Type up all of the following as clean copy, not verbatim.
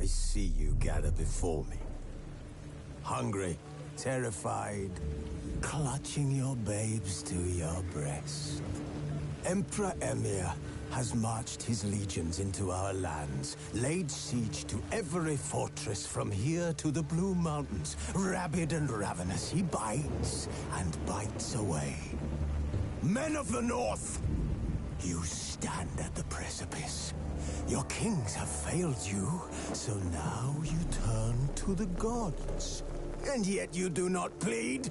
I see you gather before me. Hungry, terrified, clutching your babes to your breast. Emperor Emir has marched his legions into our lands, laid siege to every fortress from here to the Blue Mountains. Rabid and ravenous, he bites and bites away. Men of the North, you stand at the precipice. Your kings have failed you, so now you turn to the gods. And yet you do not plead.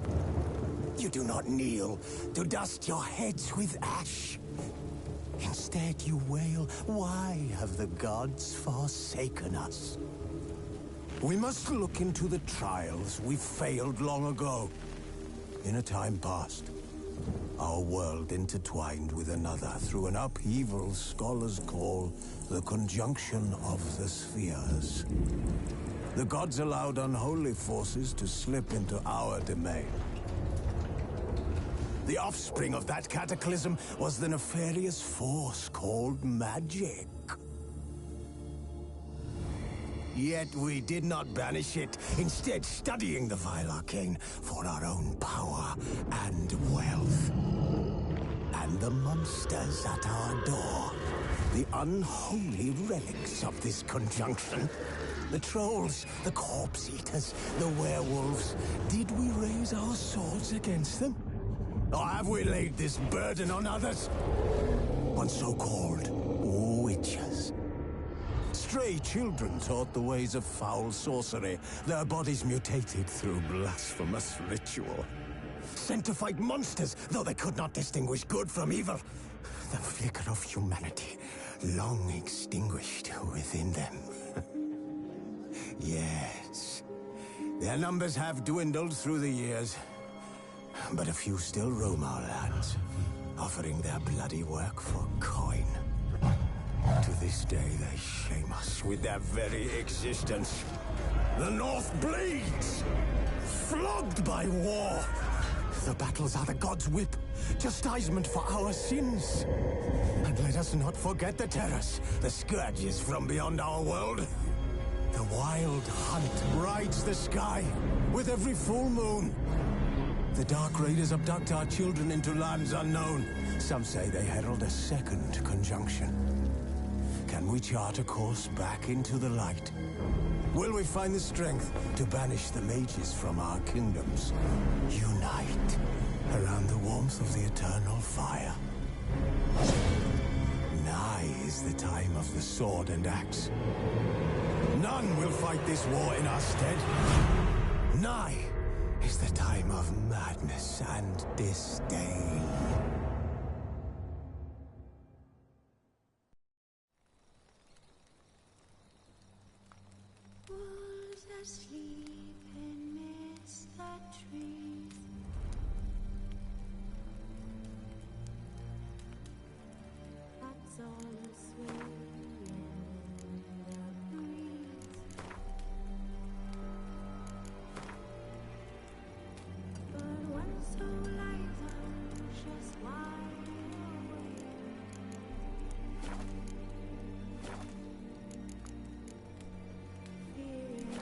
You do not kneel to dust your heads with ash. Instead you wail, why have the gods forsaken us? We must look into the trials we failed long ago. In a time past, our world intertwined with another through an upheaval scholars call the conjunction of the spheres. The gods allowed unholy forces to slip into our domain. The offspring of that cataclysm was the nefarious force called magic. Yet we did not banish it, instead studying the vile arcane for our own power and wealth. And the monsters at our door, the unholy relics of this conjunction. The trolls, the corpse eaters, the werewolves. Did we raise our swords against them? Or have we laid this burden on others? On so-called witches. Stray children taught the ways of foul sorcery, their bodies mutated through blasphemous ritual. Sent to fight monsters, though they could not distinguish good from evil. The flicker of humanity, long extinguished within them. Yes, their numbers have dwindled through the years. But a few still roam our lands, offering their bloody work for coin. To this day, they shame us with their very existence. The North bleeds, flogged by war. The battles are the gods' whip, chastisement for our sins. And let us not forget the terrors, the scourges from beyond our world. The wild hunt rides the sky with every full moon. The Dark Raiders abduct our children into lands unknown. Some say they herald a second conjunction. Can we chart a course back into the light? Will we find the strength to banish the mages from our kingdoms? Unite around the warmth of the eternal fire. Nigh is the time of the sword and axe. None will fight this war in our stead. Nigh is the time of madness and disdain. Wolves asleep in midst the trees. That's all swaying in the breeze. But one soul lies anxious, wide awake. Fearing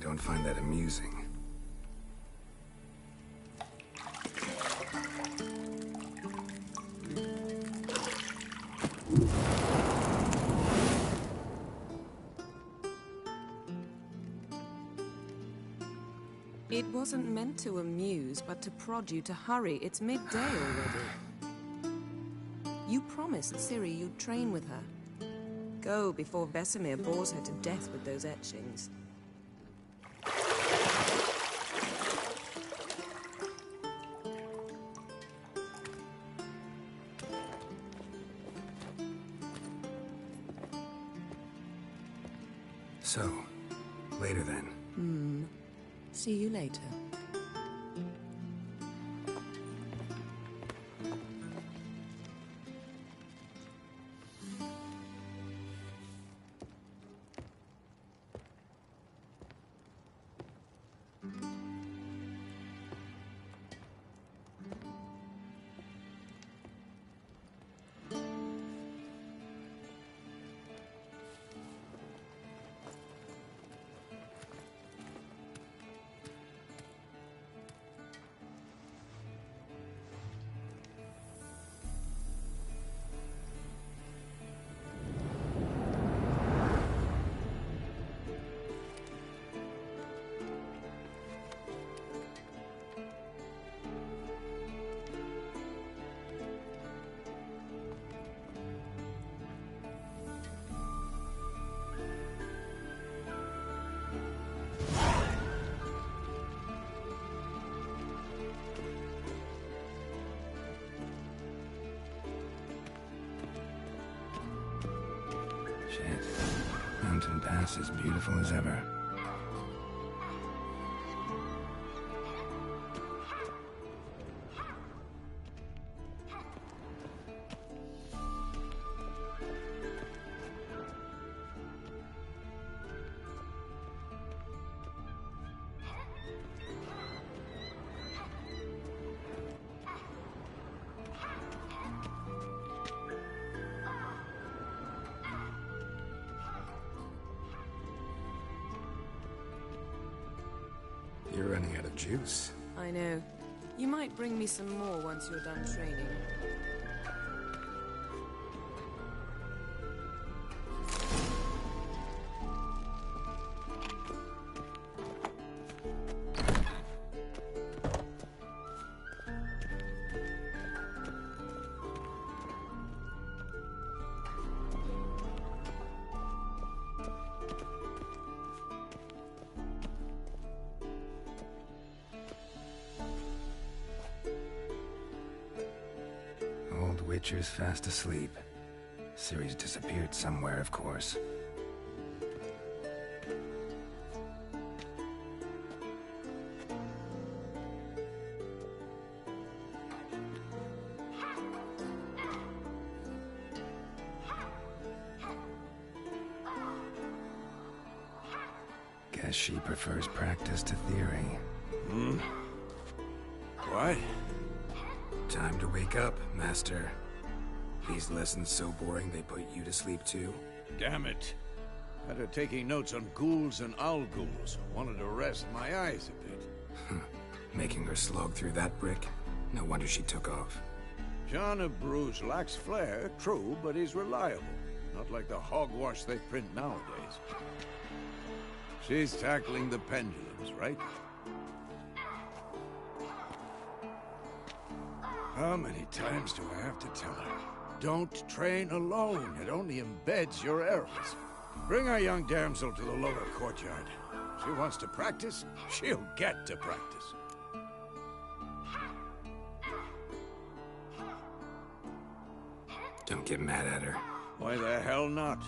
don't find that amusing. It wasn't meant to amuse, but to prod you to hurry. It's midday already. You promised Ciri you'd train with her. Go before Vesemir bores her to death with those etchings. So, later then. See you later. Shit. Mountain Pass is beautiful as ever. You're running out of juice. I know. You might bring me some more once you're done training. Old Witcher's fast asleep. Ciri's disappeared somewhere, of course. Guess she prefers practice to theory. What? Time to wake up, Master. These lessons so boring they put you to sleep too? Damn it. Had her taking notes on ghouls and owl ghouls. Wanted to rest my eyes a bit. Making her slog through that brick? No wonder she took off. John of Bruges lacks flair, true, but he's reliable. Not like the hogwash they print nowadays. She's tackling the pendulums, right? How many times do I have to tell her? Don't train alone. It only embeds your errors. Bring our young damsel to the lower courtyard. She wants to practice, she'll get to practice. Don't get mad at her. Why the hell not?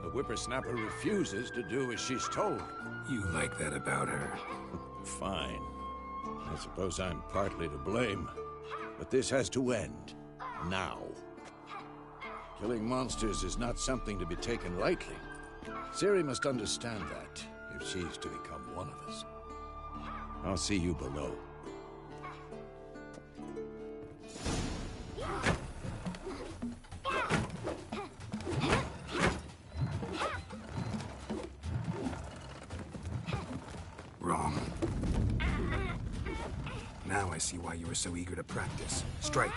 The whippersnapper refuses to do as she's told. You like that about her. Fine. I suppose I'm partly to blame. But this has to end. Now. Killing monsters is not something to be taken lightly. Ciri must understand that, if she's to become one of us. I'll see you below. Now I see why you were so eager to practice. Strike.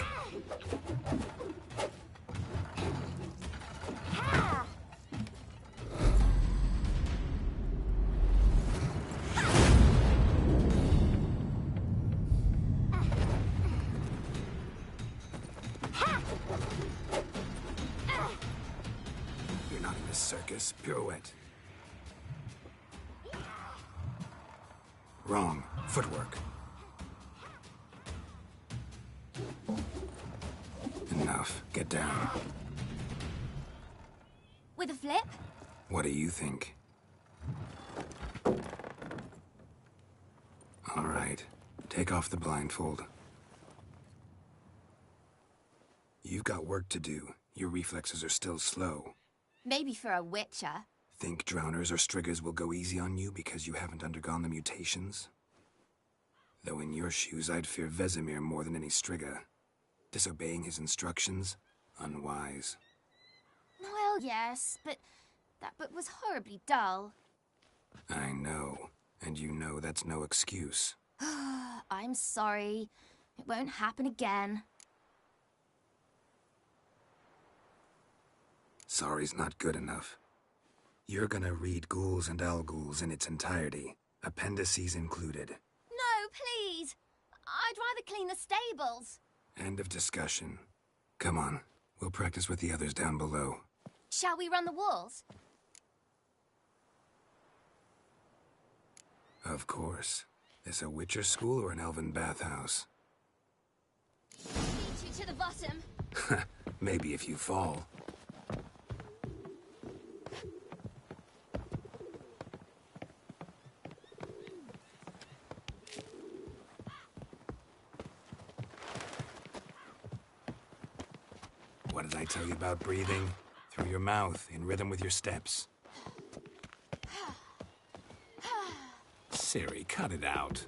You're not in a circus. Pirouette. Wrong. Footwork. Enough. Get down. With a flip? What do you think? All right. Take off the blindfold. You've got work to do. Your reflexes are still slow. Maybe for a witcher. Think drowners or striggers will go easy on you because you haven't undergone the mutations? Though in your shoes, I'd fear Vesemir more than any strigger. Disobeying his instructions? Unwise. Well, yes, but that book was horribly dull. I know. And you know that's no excuse. I'm sorry. It won't happen again. Sorry's not good enough. You're gonna read Ghouls and Al-Ghouls in its entirety, appendices included. No, please! I'd rather clean the stables. End of discussion. Come on, we'll practice with the others down below. Shall we run the walls? Of course. This a Witcher school or an elven bathhouse? Lead you to the bottom. Maybe if you fall. What did I tell you about breathing? Through your mouth, in rhythm with your steps. Siri, cut it out.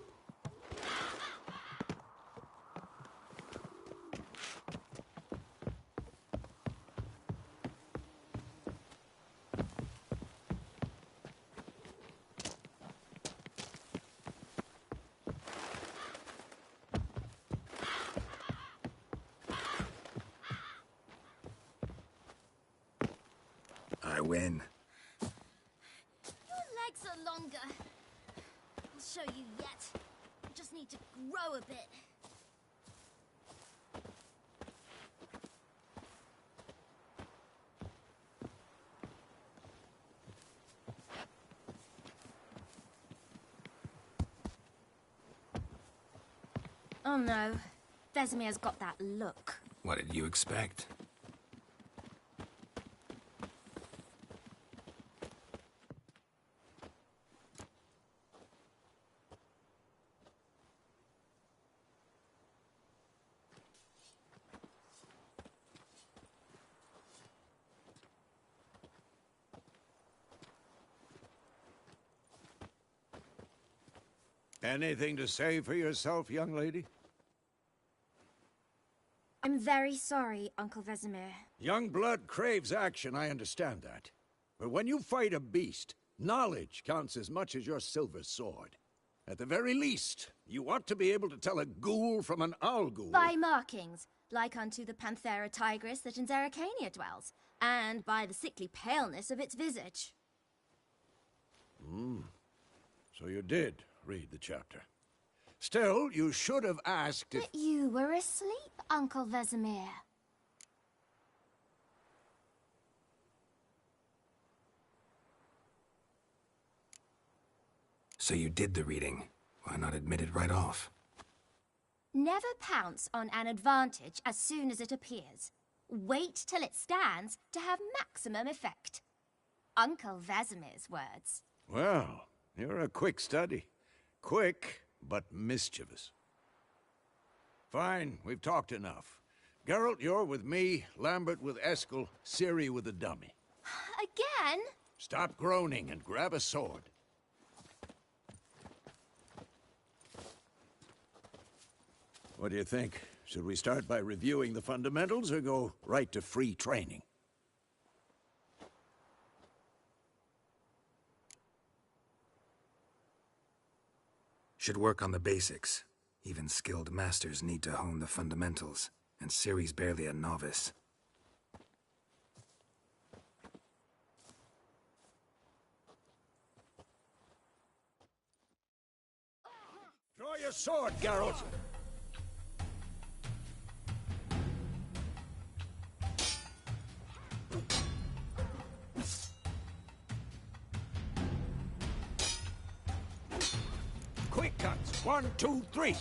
I win. Your legs are longer. I'll show you yet. I just need to grow a bit. Oh no. Vesemir's got that look. What did you expect? Anything to say for yourself, young lady? I'm very sorry, Uncle Vesemir. Young blood craves action, I understand that. But when you fight a beast, knowledge counts as much as your silver sword. At the very least, you ought to be able to tell a ghoul from an owl-ghoul. By markings, like unto the Panthera tigris that in Zeracania dwells, and by the sickly paleness of its visage. So you did read the chapter. Still, you should have asked if... But you were asleep, Uncle Vesemir. So you did the reading. Why not admit it right off? Never pounce on an advantage as soon as it appears. Wait till it stands to have maximum effect. Uncle Vesemir's words. Well, you're a quick study. Quick, but mischievous. Fine, we've talked enough. Geralt, you're with me, Lambert with Eskel, Ciri with the dummy. Again? Stop groaning and grab a sword. What do you think? Should we start by reviewing the fundamentals or go right to free training? Should work on the basics. Even skilled masters need to hone the fundamentals, and Ciri's barely a novice. Draw your sword, Geralt! Quick cuts! 1, 2, 3!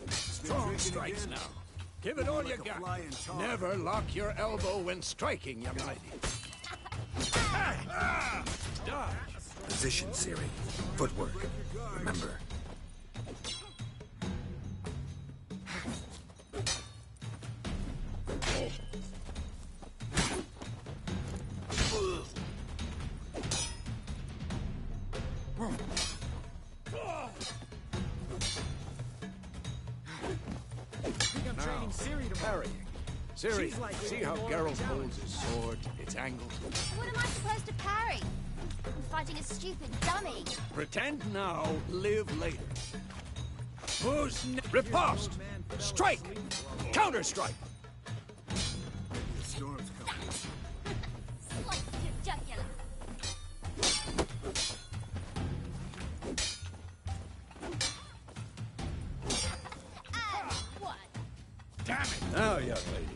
Strong strikes now. Give it all you got. Never lock your elbow when striking, young lady. Dodge! Position, Ciri. Footwork. Remember. Ciri, see how Geralt holds his sword, its angle? What am I supposed to parry? I'm fighting a stupid dummy. Pretend now, live later. Who's riposte! Strike! Counter-strike! Slice your jugular. And one. Damn it! Now, young lady,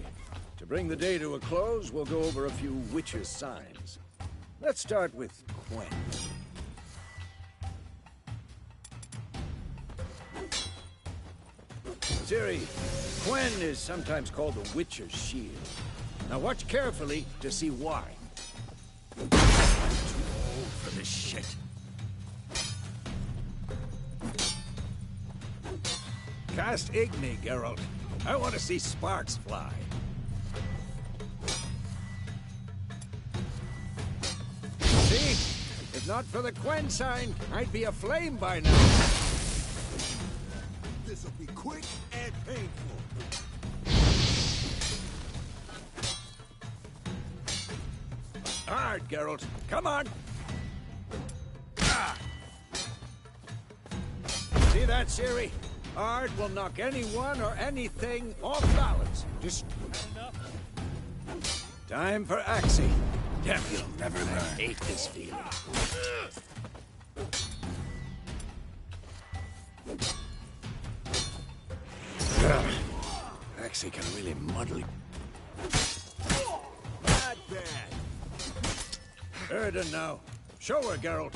to bring the day to a close, we'll go over a few witches' signs. Let's start with Quen. Ciri, Quen is sometimes called the Witcher's Shield. Now watch carefully to see why. I'm too old for this shit. Cast Igni, Geralt. I want to see sparks fly. See? If not for the Quen sign, I'd be aflame by now. This'll be quick and painful. Hard, Geralt. Come on. Ah. See that, Ciri? Art will knock anyone or anything off balance. Just time for Axie. Damn, you'll never learn. I hate this feeling. Axie can really muddle. Not bad. Erden now. Show her, Geralt.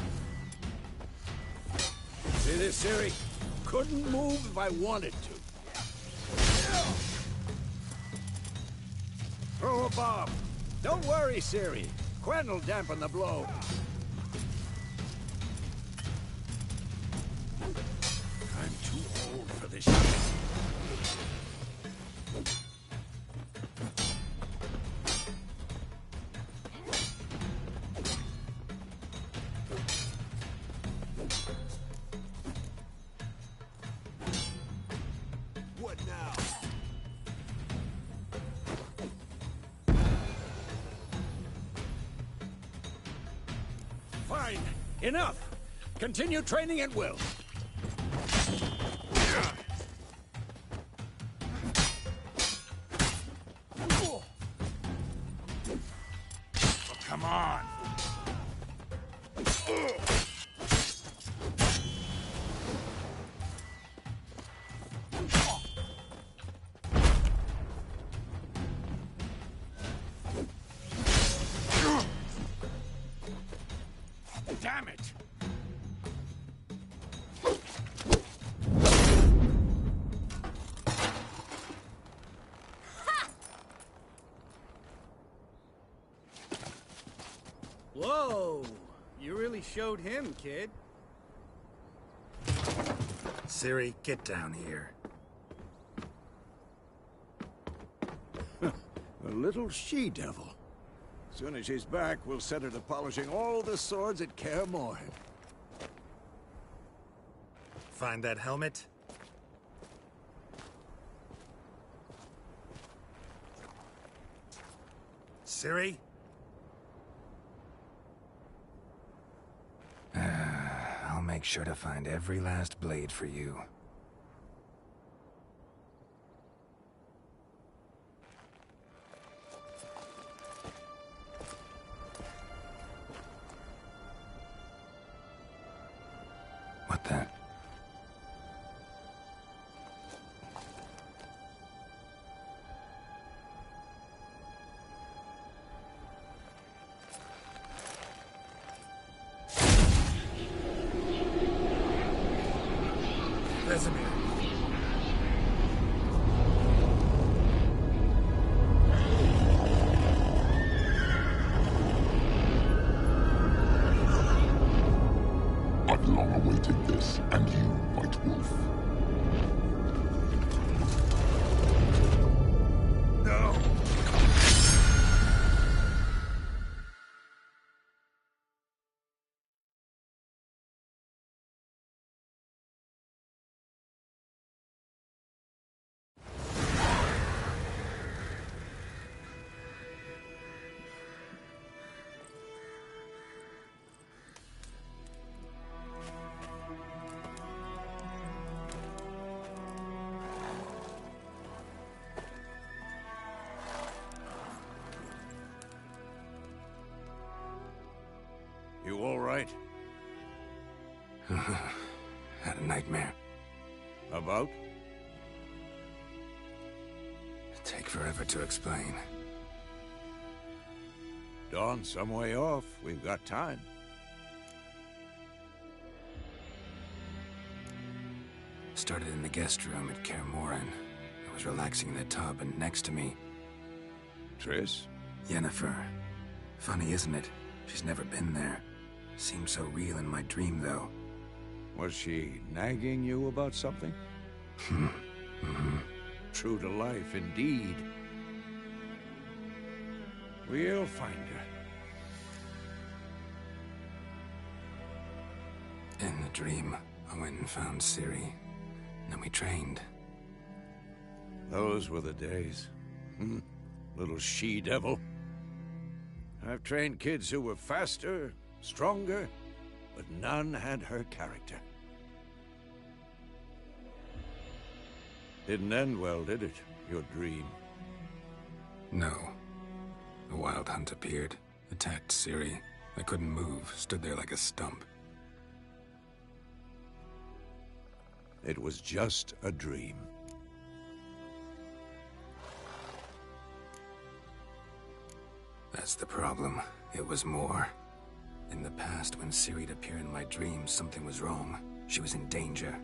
See this, Ciri? Couldn't move if I wanted to. Throw a bomb. Don't worry, Ciri. Quen will dampen the blow. I'm too old for this shit. What now? Fine. Enough. Continue training at will. Oh, come on. Damn it! Whoa! You really showed him, kid. Ciri, get down here. A little she-devil. Soon as she's back, we'll set her to polishing all the swords at Kaer Morhen. Find that helmet? Ciri? I'll make sure to find every last blade for you. Vesemir. I've long awaited this, and you, White Wolf. No! You all right? Had a nightmare. About? Take forever to explain. Dawn's some way off. We've got time. Started in the guest room at Kaer Morhen. I was relaxing in the tub, and next to me, Triss? Yennefer. Funny, isn't it? She's never been there. Seemed so real in my dream, though. Was she nagging you about something? True to life, indeed. We'll find her. In the dream, I went and found Ciri. Then we trained. Those were the days. Little she-devil. I've trained kids who were faster, stronger, but none had her character. Didn't end well, did it? Your dream? No. A wild hunt appeared, attacked Ciri. I couldn't move, stood there like a stump. It was just a dream. That's the problem. It was more. In the past, when Ciri'd appear in my dreams, something was wrong. She was in danger.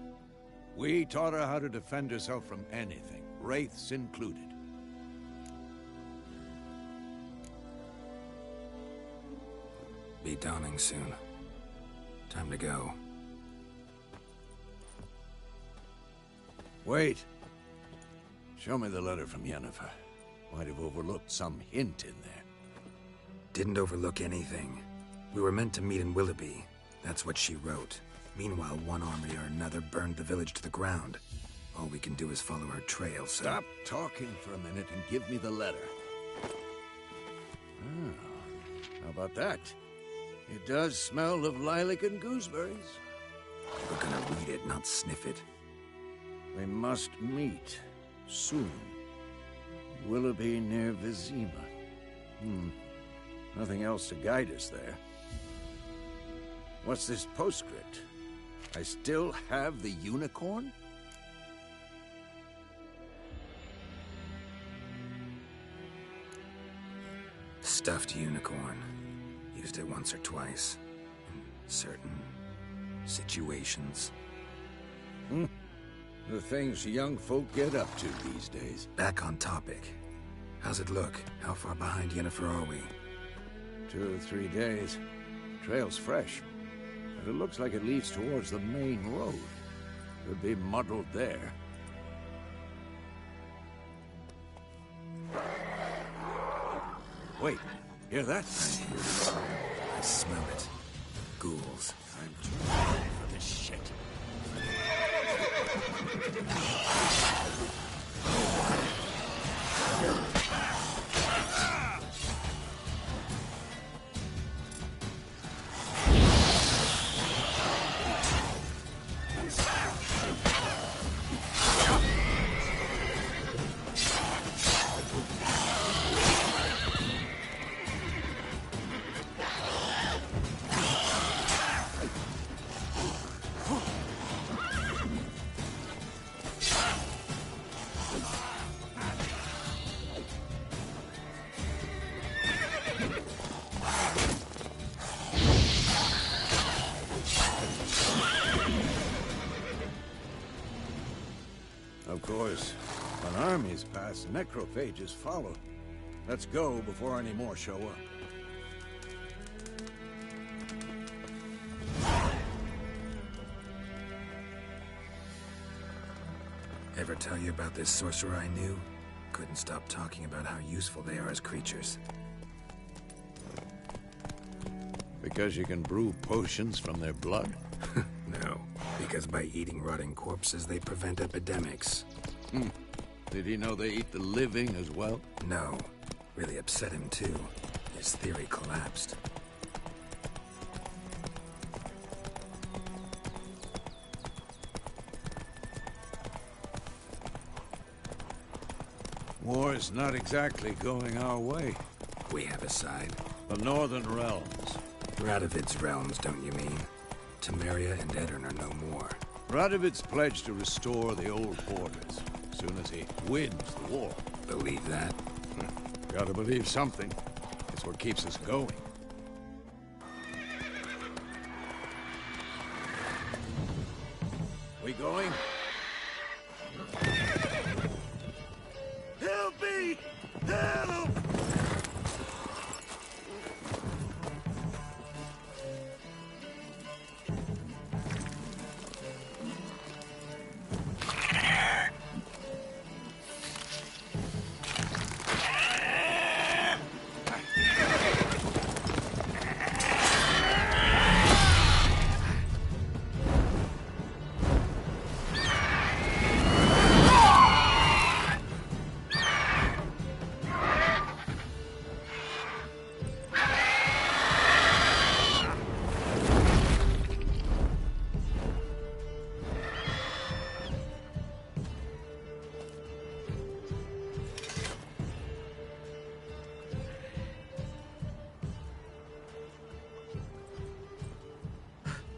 We taught her how to defend herself from anything, wraiths included. Be dawning soon. Time to go. Wait. Show me the letter from Yennefer. Might have overlooked some hint in there. Didn't overlook anything. We were meant to meet in Willoughby. That's what she wrote. Meanwhile, one army or another burned the village to the ground. All we can do is follow her trail, so... Stop talking for a minute and give me the letter. How about that? It does smell of lilac and gooseberries. We're gonna read it, not sniff it. We must meet. Soon. Willoughby near Vizima. Nothing else to guide us there. What's this postscript? I still have the unicorn? Stuffed unicorn. Used it once or twice. In certain situations. The things young folk get up to these days. Back on topic. How's it look? How far behind Yennefer are we? 2 or 3 days. Trail's fresh. But it looks like it leads towards the main road. Could be muddled there. Wait, hear that? I smell it. Ghouls. I'm too old for this shit. Of course, when armies pass, necrophages follow. Let's go before any more show up. Ever tell you about this sorcerer I knew? Couldn't stop talking about how useful they are as creatures. Because you can brew potions from their blood? No, because by eating rotting corpses, they prevent epidemics. Did he know they eat the living as well? No. Really upset him, too. His theory collapsed. War's not exactly going our way. We have a side. The Northern Realms. Radovid's realms, don't you mean? Temeria and Edirn are no more. Radovid's pledged to restore the old borders, as soon as he wins the war. Believe that? Gotta believe something. It's what keeps us going. We going? Help me! Help!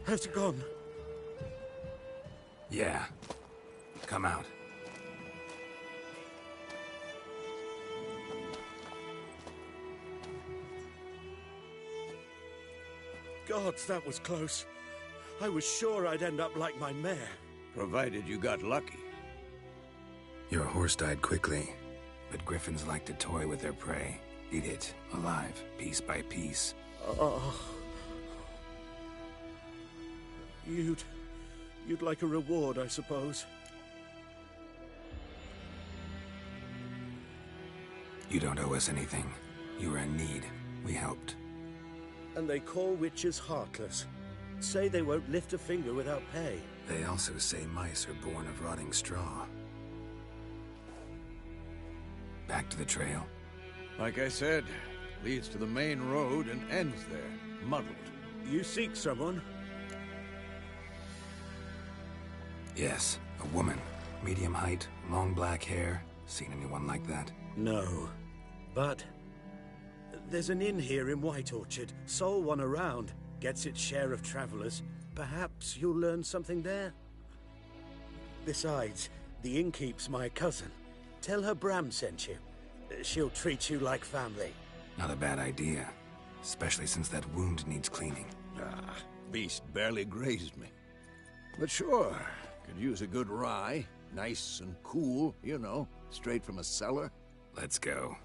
Has it gone? Yeah. Come out. Gods, that was close. I was sure I'd end up like my mare. Provided you got lucky. Your horse died quickly, but griffins like to toy with their prey. Eat it, alive, piece by piece. Oh. You'd like a reward, I suppose. You don't owe us anything. You were in need. We helped. And they call witches heartless. Say they won't lift a finger without pay. They also say mice are born of rotting straw. Back to the trail. Like I said, leads to the main road and ends there, muddled. You seek someone? Yes, a woman. Medium height, long black hair. Seen anyone like that? No. But there's an inn here in White Orchard. Sole one around. Gets its share of travelers. Perhaps you'll learn something there. Besides, the innkeep's my cousin. Tell her Bram sent you. She'll treat you like family. Not a bad idea. Especially since that wound needs cleaning. Beast barely grazed me. But sure, could use a good rye. Nice and cool, you know, straight from a cellar. Let's go.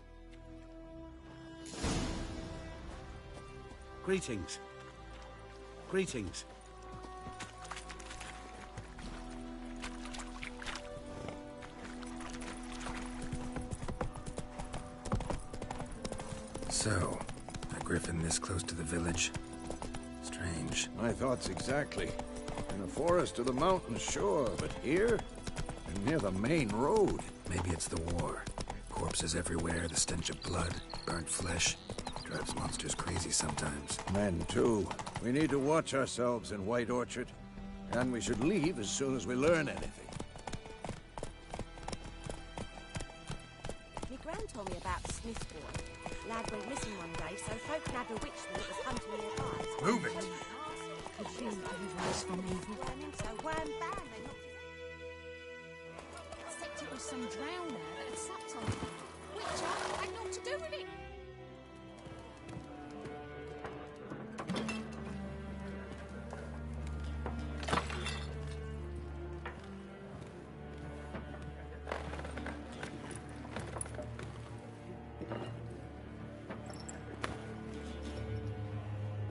Greetings. Greetings. So, a griffin this close to the village? Strange. My thoughts exactly. In the forest or the mountains, sure, but here? And near the main road. Maybe it's the war. Corpses everywhere, the stench of blood, burnt flesh. Drives monsters crazy sometimes. Men, too. We need to watch ourselves in White Orchard. And we should leave as soon as we learn anything. My gran told me about the Smith boy. Lad went missing one day, so folk had a witchman that was hunting nearby. Move it! Could you deliver us from evil? So wham bam, they knocked his... Except it was some drowner that had supped on him. Witcher had naught to do with it.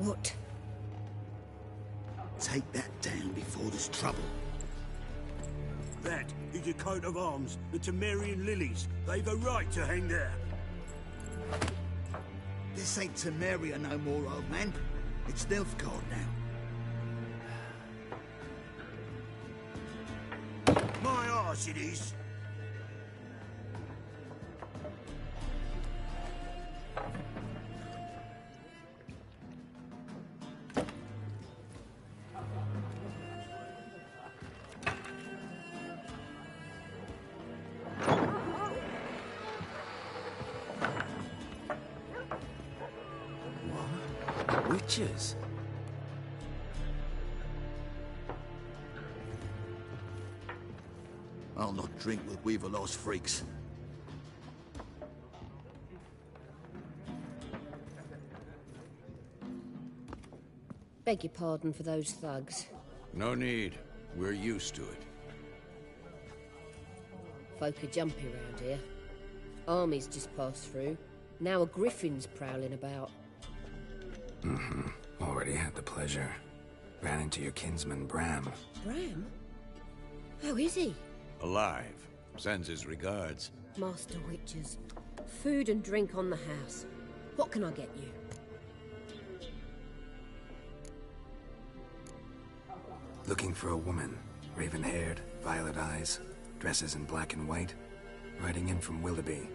What? Take that down before there's trouble. That is a coat of arms, the Temerian lilies. They've a right to hang there. This ain't Temeria no more, old man. It's Nilfgaard now. My arse it is. Witches? I'll not drink with Weaverlaw's freaks. Beg your pardon for those thugs. No need. We're used to it. Folk are jumpy round here. Armies just passed through. Now a griffin's prowling about. Already had the pleasure. Ran into your kinsman, Bram. Bram? How is he? Alive. Sends his regards. Master Witches. Food and drink on the house. What can I get you? Looking for a woman. Raven-haired, violet eyes, dresses in black and white. Riding in from Willoughby.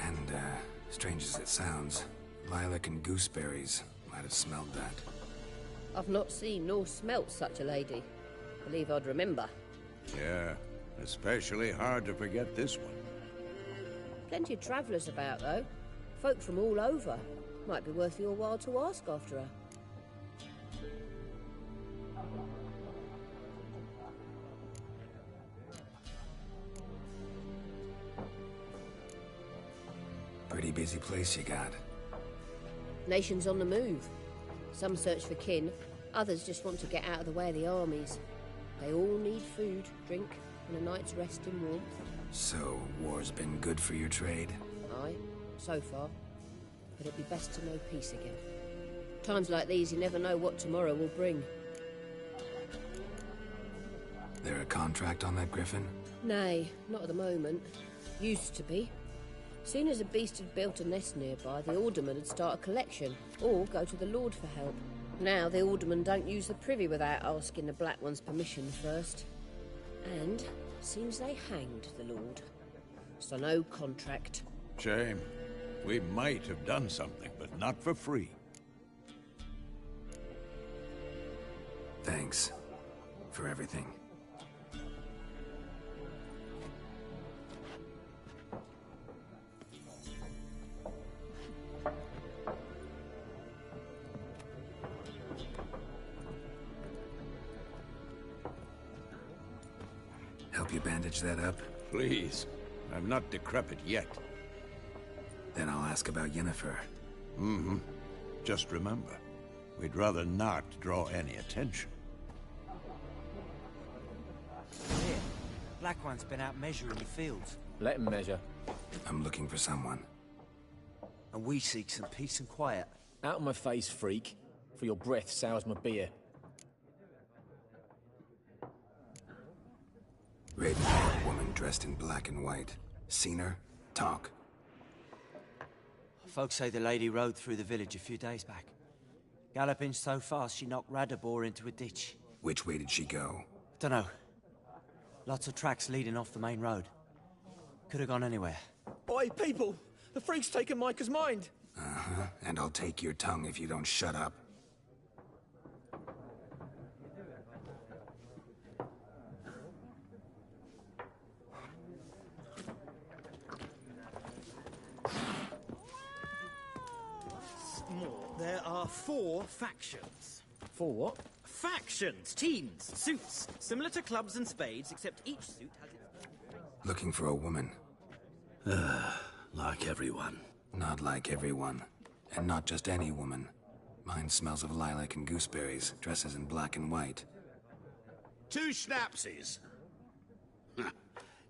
And, strange as it sounds, lilac and gooseberries might have smelled that. I've not seen nor smelt such a lady. Believe I'd remember. Yeah, especially hard to forget this one. Plenty of travellers about, though. Folk from all over. Might be worth your while to ask after her. Pretty busy place you got. Nations on the move. Some search for kin, others just want to get out of the way of the armies. They all need food, drink, and a night's rest in warmth. So, war's been good for your trade? Aye, so far. But it'd be best to know peace again. Times like these, you never know what tomorrow will bring. There a contract on that griffin? Nay, not at the moment. Used to be. Soon as a beast had built a nest nearby, the alderman would start a collection, or go to the Lord for help. Now the aldermen don't use the privy without asking the Black One's permission first. And seems they hanged the Lord. So no contract. Shame. We might have done something, but not for free. Thanks for everything. Help you bandage that up? Please. I'm not decrepit yet. Then I'll ask about Yennefer. Just remember, we'd rather not draw any attention. Here, Black One's been out measuring the fields. Let him measure. I'm looking for someone. And we seek some peace and quiet. Out of my face, freak. For your breath sours my beer. Raven-haired woman dressed in black and white. Seen her? Talk. Folks say the lady rode through the village a few days back. Galloping so fast she knocked Radabor into a ditch. Which way did she go? Dunno. Lots of tracks leading off the main road. Could have gone anywhere. Oi, people! The freak's taken Micah's mind! And I'll take your tongue if you don't shut up. There are 4 factions. 4 what? Factions! Teams! Suits! Similar to clubs and spades, except each suit has its... Looking for a woman. Like everyone. Not like everyone. And not just any woman. Mine smells of lilac and gooseberries, dresses in black and white. 2 schnapsies.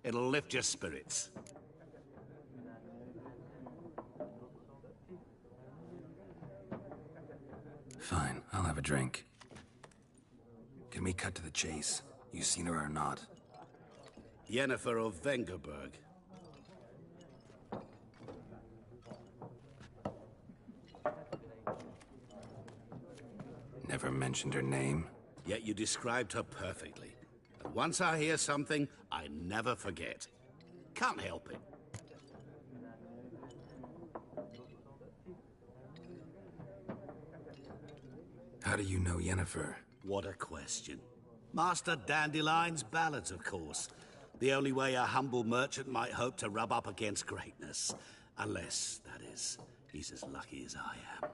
It'll lift your spirits. have a drink. Can we cut to the chase? You seen her or not? Yennefer of Vengerberg. Never mentioned her name. Yet you described her perfectly. And once I hear something, I never forget. Can't help it. How do you know Yennefer? What a question. Master Dandelion's ballads, of course. The only way a humble merchant might hope to rub up against greatness. Unless, that is, he's as lucky as I am.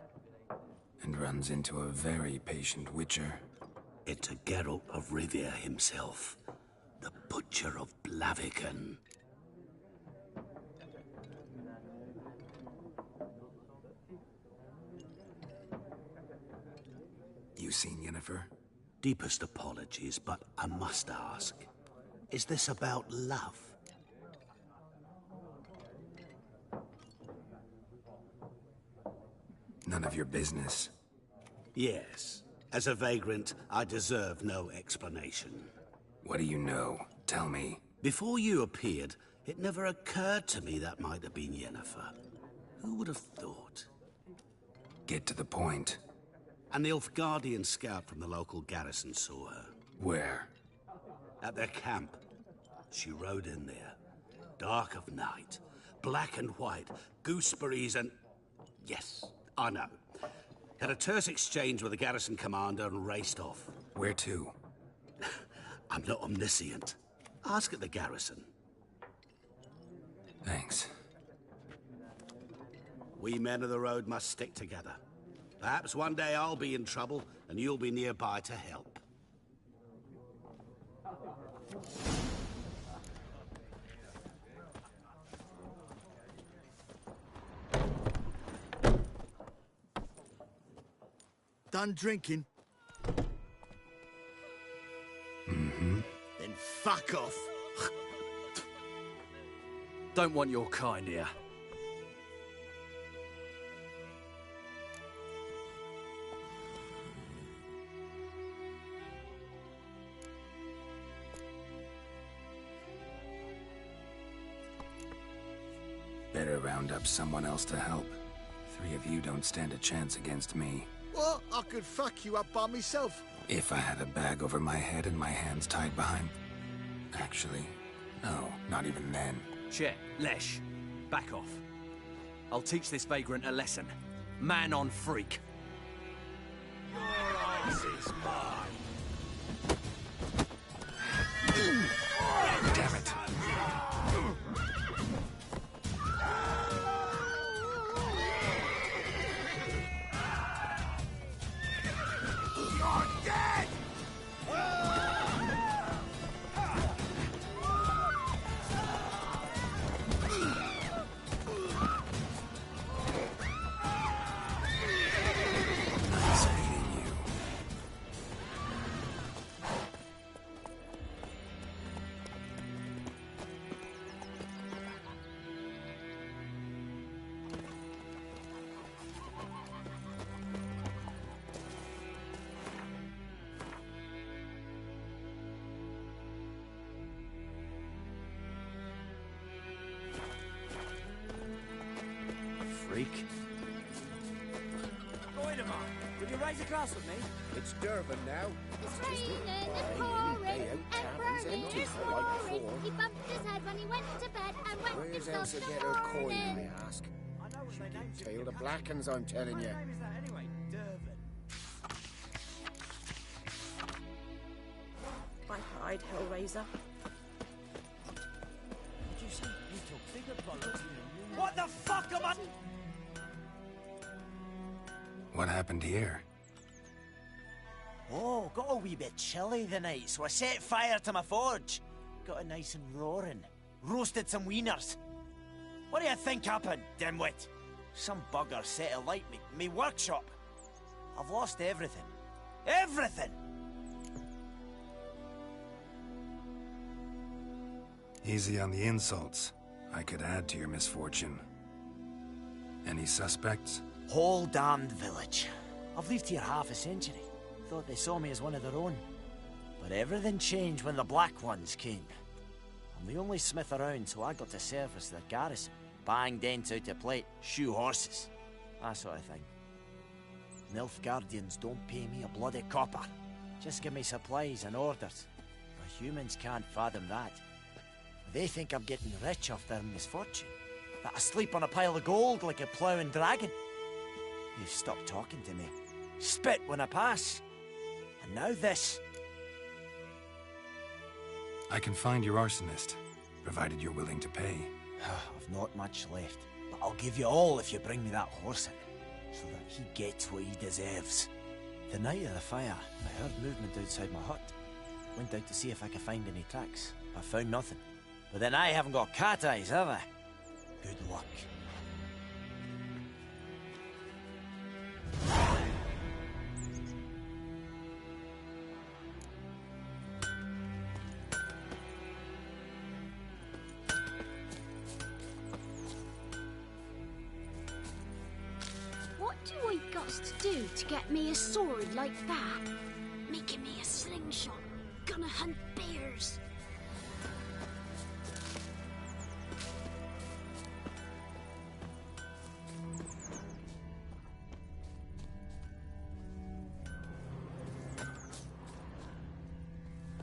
And runs into a very patient witcher. Into Geralt of Rivia himself. The Butcher of Blaviken. You seen Yennefer? Deepest apologies, but I must ask. Is this about love? None of your business. Yes. As a vagrant, I deserve no explanation. What do you know? Tell me. Before you appeared, it never occurred to me that might have been Yennefer. Who would have thought? Get to the point. An Nilfgaardian scout from the local garrison saw her. Where? At their camp. She rode in there. Dark of night. Black and white. Gooseberries and... Yes, I know. Had a terse exchange with the garrison commander and raced off. Where to? I'm not omniscient. Ask at the garrison. Thanks. We men of the road must stick together. Perhaps one day I'll be in trouble, and you'll be nearby to help. Done drinking? Mm-hmm. Then fuck off. Don't want your kind here. Better round up someone else to help. 3 of you don't stand a chance against me. What? I could fuck you up by myself. If I had a bag over my head and my hands tied behind... Actually, no, not even then. Shit, Lesh, back off. I'll teach this vagrant a lesson. Man on freak. Your ass is mine. Damn it. You're dead! Nice beating you. Freak. Wait a minute. Would you raise a glass with me? It's Durban now. It's raining and pouring and burning and roaring. He bumped his head when he went to bed and went Where's himself Elsa to get her coin, morning. I ask? She tailed the Blackens, I'm telling you. What name is that anyway? Durban. I hide, Hellraiser. Did you say you took bigger bollocks than you? What the fuck am I... What happened here? Oh, got a wee bit chilly the night, so I set fire to my forge. Got it nice and roaring. Roasted some wieners. What do you think happened, dimwit? Some bugger set alight me workshop. I've lost everything. Everything! Easy on the insults. I could add to your misfortune. Any suspects? Whole damned village. I've lived here half a century. thought they saw me as one of their own. But everything changed when the Black Ones came. I'm the only smith around, so I got to service their garrison. Bang dents out of plate, shoe horses, that sort of thing. Nilfgaardians don't pay me a bloody copper. Just give me supplies and orders. But humans can't fathom that. They think I'm getting rich off their misfortune. That I sleep on a pile of gold like a ploughing dragon. They've stopped talking to me. Spit when I pass. And now this. I can find your arsonist, provided you're willing to pay. I've not much left, but I'll give you all if you bring me that horse in, so that he gets what he deserves. The night of the fire, I heard movement outside my hut. Went out to see if I could find any tracks. I found nothing. But then I haven't got cat eyes, have I? Good luck. What do I got to do to get me a sword like that? Making me a slingshot. Gonna hunt bears.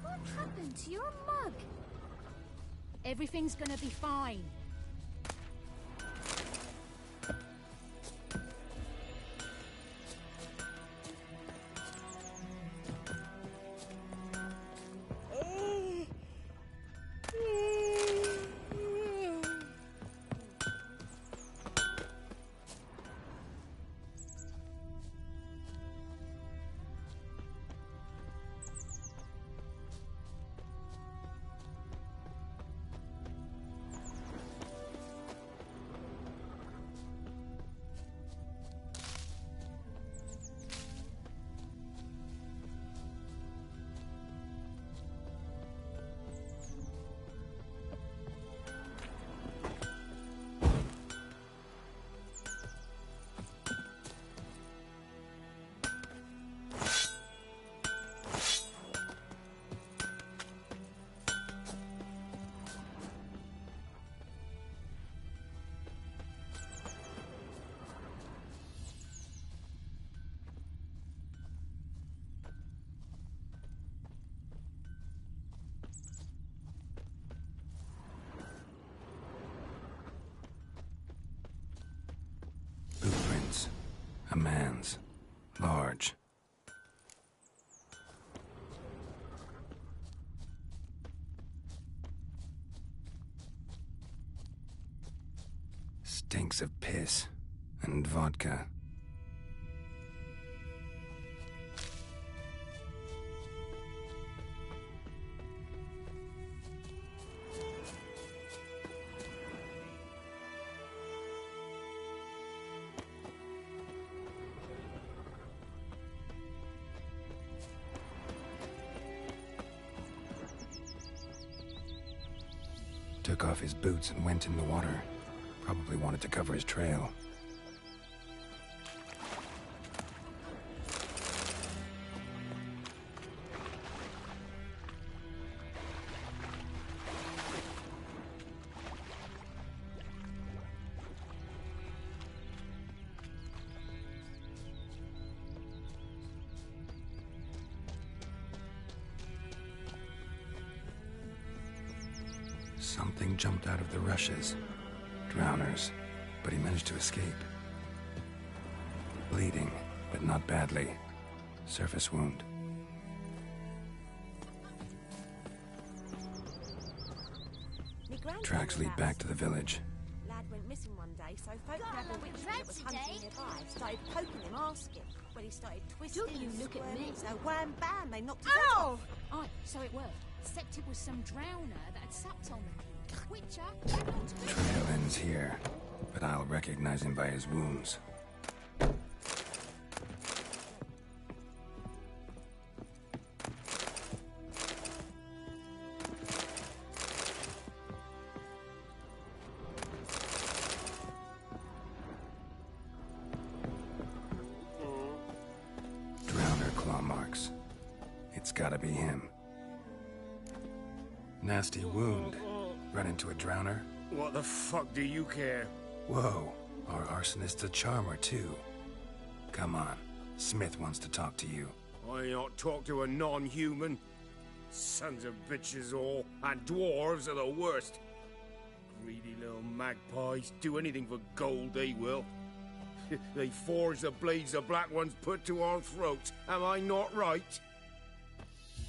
What happened to your mug? Everything's gonna be fine. Footprints. A man's. Large. Stinks of piss and vodka. Took off his boots and went in the water. Probably wanted to cover his trail. Something jumped out of the rushes. Drowners, but he managed to escape. Bleeding, but not badly. Surface wound. Tracks lead back to the village. Lad went missing one day, so folk grabbed a witch that was hunting nearby. Started poking him, asking. When he started twisting, Don't you look at me. So wham bam, they knocked his head off. Aye, so it worked. Except it was some drowner that had supped on them. Witcher, get on to it. Trail ends here, but I'll recognize him by his wounds. Drowner claw marks. be him. Nasty wound. Run into a drowner? What the fuck do you care? Whoa, our arsonist's a charmer too. Come on, Smith wants to talk to you. I not talk to a non-human. Sons of bitches all, and dwarves are the worst. Greedy little magpies, do anything for gold they will. They forge the blades the black ones put to our throats, am I not right?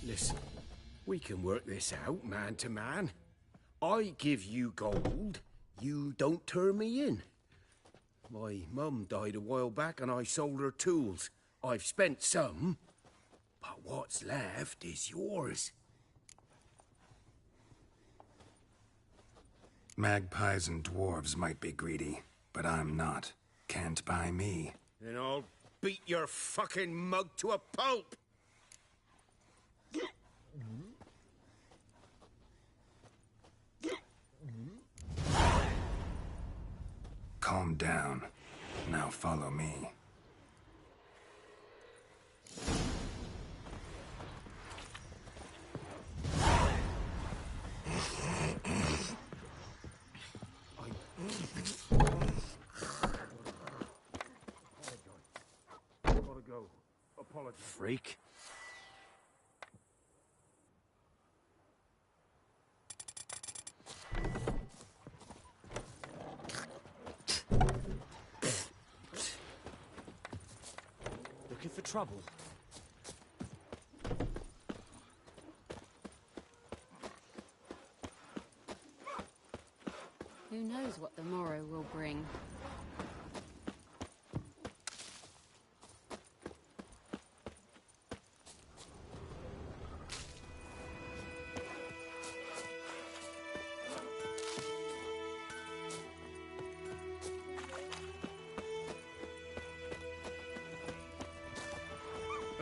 Listen, we can work this out man to man. I give you gold, you don't turn me in. My mum died a while back and I sold her tools. I've spent some, but what's left is yours. Magpies and dwarves might be greedy, but I'm not. Can't buy me. Then I'll beat your fucking mug to a pulp! Calm down. Now follow me. Gotta go. Apologies. Freak. Looking for trouble? Who knows what the morrow will bring?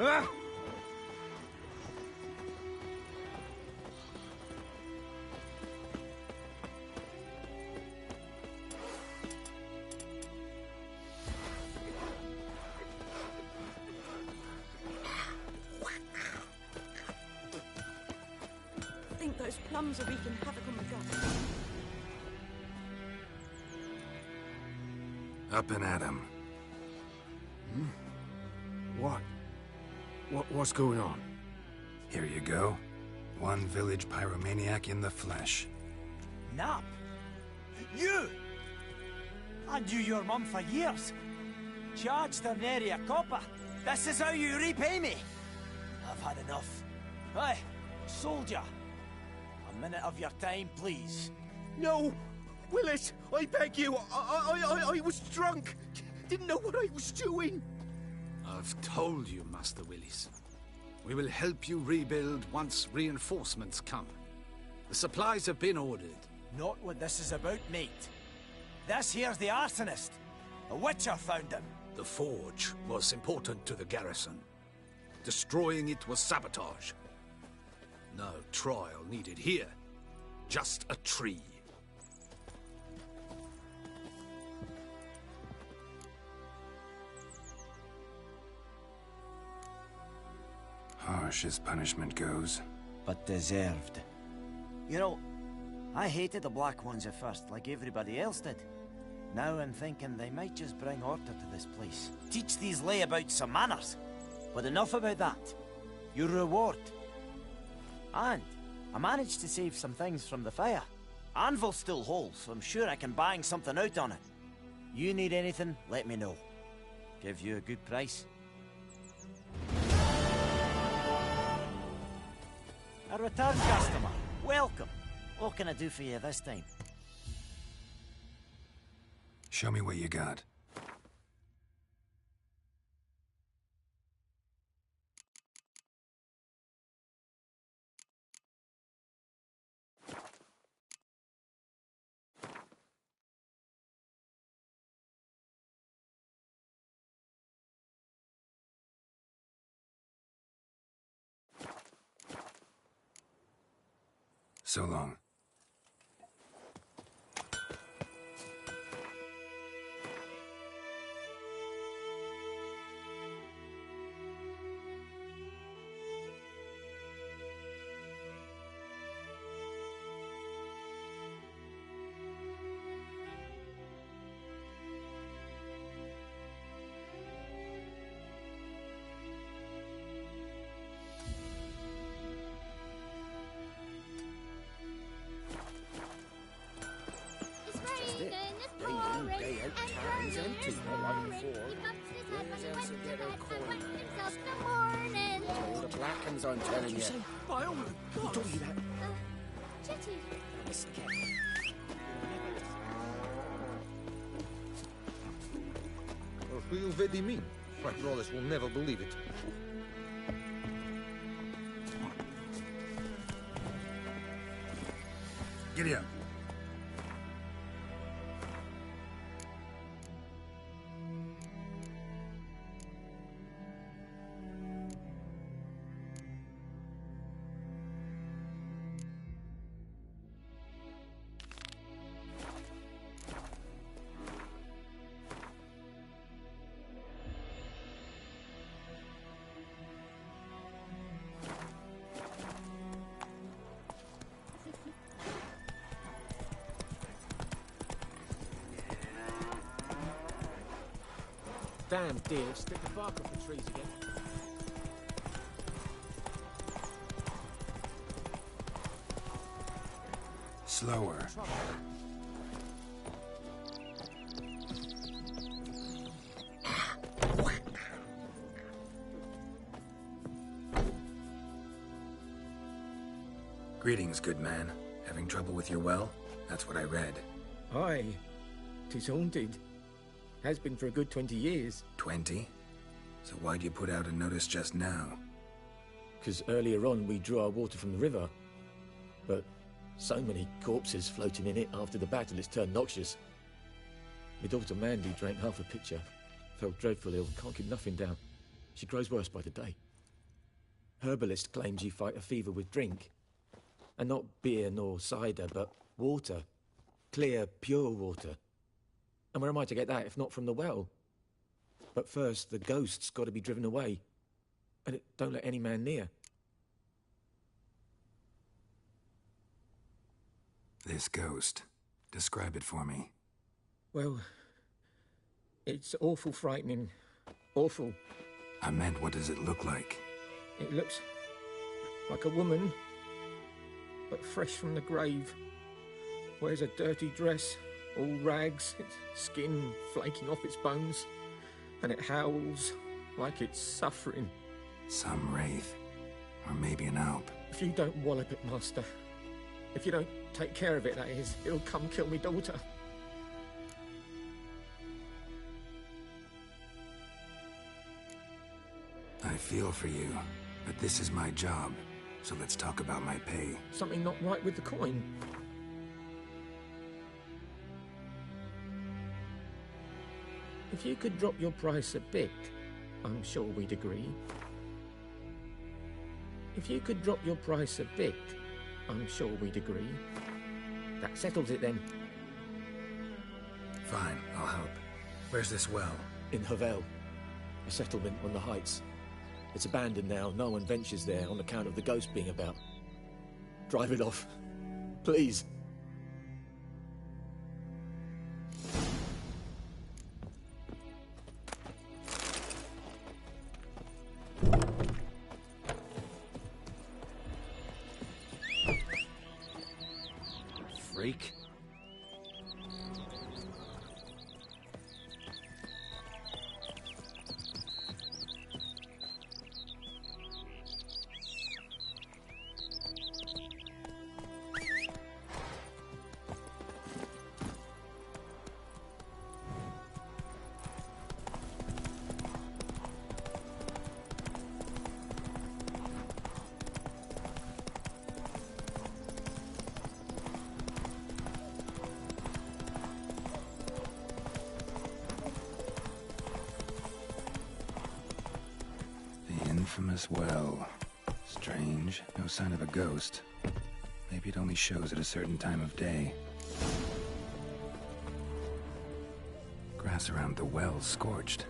Ah! I think those plums are wreaking havoc on the gut. Up and at him. What's going on? Here you go. One village pyromaniac in the flesh. Nap? You? I knew your mum for years. Charged her nary a copper. This is how you repay me. I've had enough. Hey, soldier. A minute of your time, please. No! Willis, I beg you. I was drunk. Didn't know what I was doing. I've told you, Master Willis. We will help you rebuild once reinforcements come. The supplies have been ordered. Not what this is about, mate. This here's the arsonist. A witcher found him. The forge was important to the garrison. Destroying it was sabotage. No trial needed here. Just a tree. Harsh as punishment goes. But deserved. You know, I hated the Black Ones at first, like everybody else did. Now I'm thinking they might just bring order to this place. Teach these layabouts some manners. But enough about that. Your reward. And I managed to save some things from the fire. Anvil still holds, so I'm sure I can bang something out on it. You need anything, let me know. Give you a good price. A return customer. Welcome. What can I do for you this time? Show me what you got. So long. too hot like before. Where else will get her coin? All the black ones, I'm telling you. By all the gods! Don't do that. Jetty. Listen, Cat. What do you really mean? My brothers will never believe it. Giddy up. Damn deer, stick the bark off the trees again. Slower. Greetings, good man. Having trouble with your well? That's what I read. Aye, 'tis haunted. Has been for a good 20 years. 20? So why'd you put out a notice just now? 'Cause earlier on we drew our water from the river. But so many corpses floating in it after the battle it's turned noxious. My daughter Mandy drank half a pitcher. Felt dreadful ill, can't keep nothing down. She grows worse by the day. Herbalist claims you fight a fever with drink. And not beer nor cider, but water. Clear, pure water. And where am I to get that if not from the well? But first, the ghost's got to be driven away. And it don't let any man near. This ghost. Describe it for me. Well, it's awful frightening. Awful. I meant, what does it look like? It looks like a woman, but fresh from the grave. Wears a dirty dress, all rags, its skin flaking off its bones, and it howls like it's suffering. Some wraith. Or maybe an alp. If you don't wallop it, Master, if you don't take care of it, that is, it'll come kill me daughter. I feel for you, but this is my job, so let's talk about my pay. Something not right with the coin. If you could drop your price a bit, I'm sure we'd agree. If you could drop your price a bit, I'm sure we'd agree. That settles it then. Fine, I'll help. Where's this well? In Havel, a settlement on the heights. It's abandoned now. No one ventures there on account of the ghost being about. Drive it off, please. Freak. Infamous well. Strange. No sign of a ghost. Maybe it only shows at a certain time of day. Grass around the well scorched.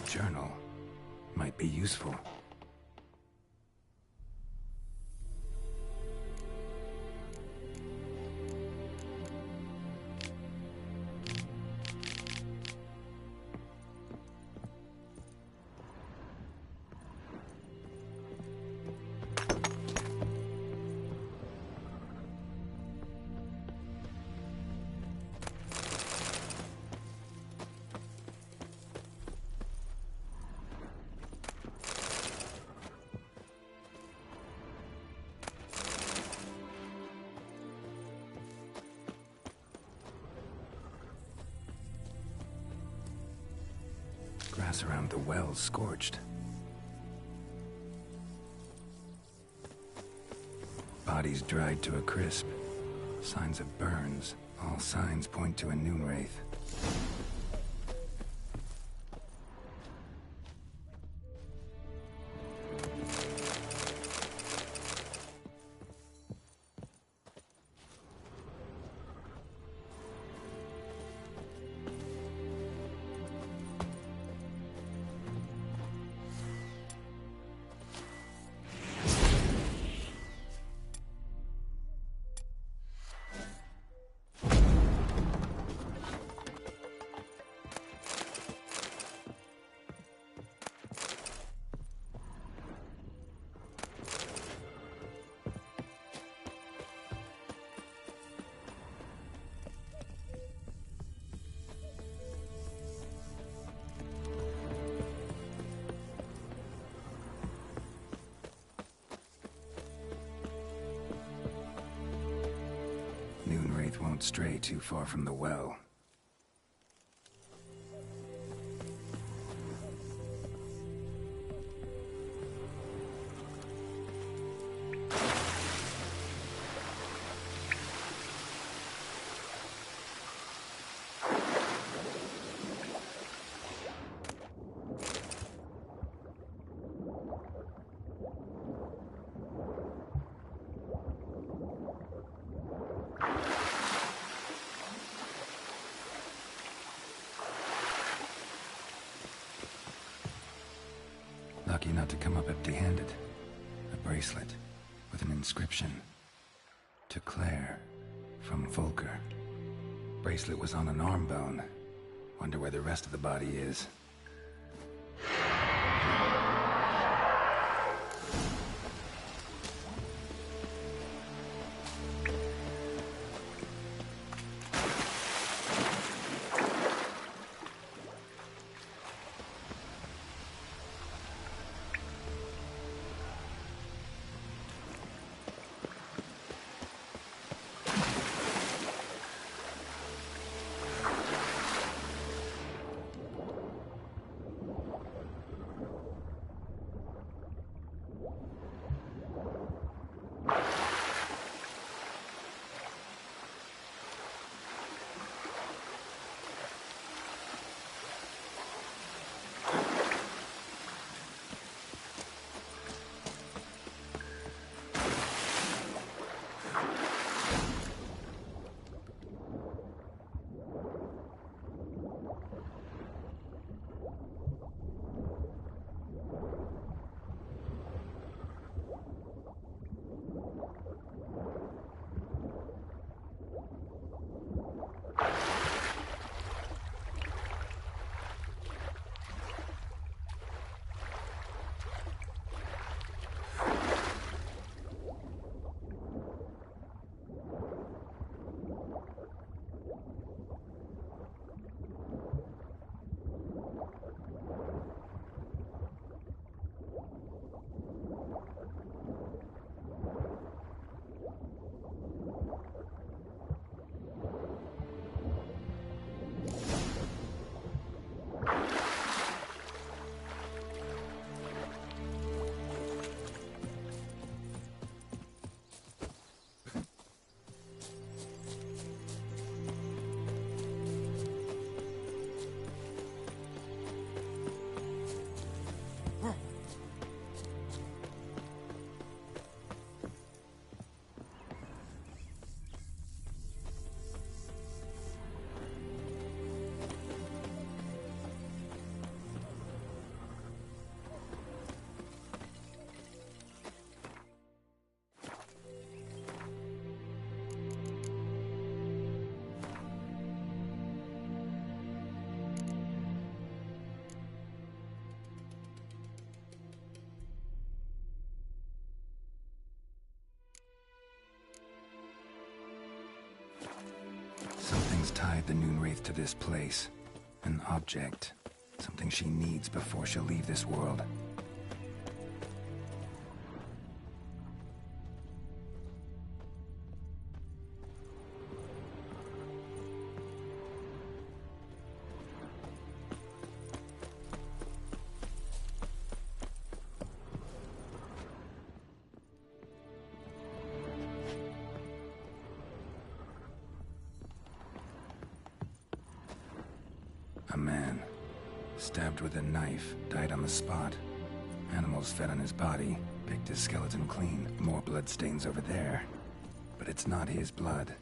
Journal might be useful. grass around the well scorched. Bodies dried to a crisp. Signs of burns. All signs point to a noon wraith. Won't stray too far from the well. Lucky not to come up empty-handed. A bracelet with an inscription. To Claire, from Volker. Bracelet was on an arm bone. Wonder where the rest of the body is. Something's tied the Noon Wraith to this place. An object. Something she needs before she'll leave this world. A man, stabbed with a knife, died on the spot. Animals fed on his body, picked his skeleton clean. More bloodstains over there. But it's not his blood.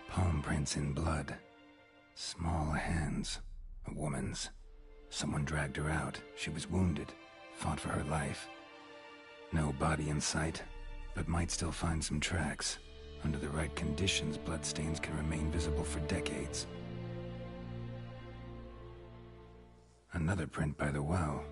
Palm prints in blood. Small hands. A woman's. Someone dragged her out. She was wounded. Fought for her life. No body in sight, but might still find some tracks. Under the right conditions, bloodstains can remain visible for decades. Another print by the well.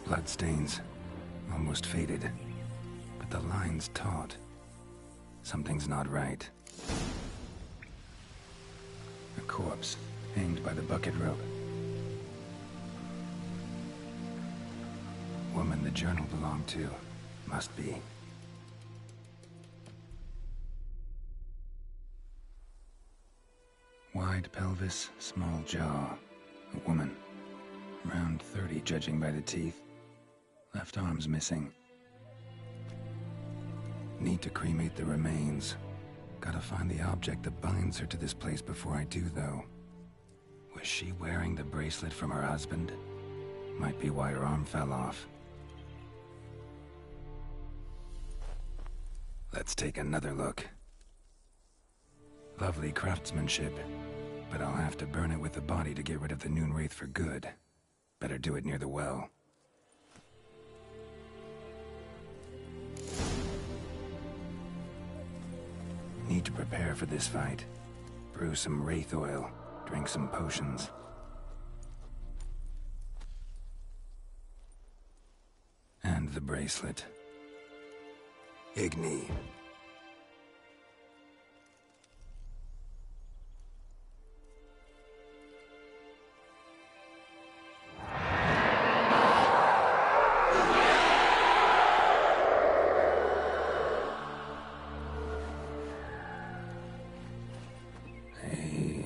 Bloodstains. Almost faded. But the line's taut. Something's not right. A corpse, hanged by the bucket rope. Woman the journal belonged to. Must be. Wide pelvis, small jaw. A woman. Around 30, judging by the teeth. Left arm's missing. Need to cremate the remains. Gotta find the object that binds her to this place before I do, though. Was she wearing the bracelet from her husband? Might be why her arm fell off. Let's take another look. Lovely craftsmanship, but I'll have to burn it with the body to get rid of the Noon Wraith for good. Better do it near the well. Need to prepare for this fight. Brew some wraith oil, drink some potions. And the bracelet. Igni.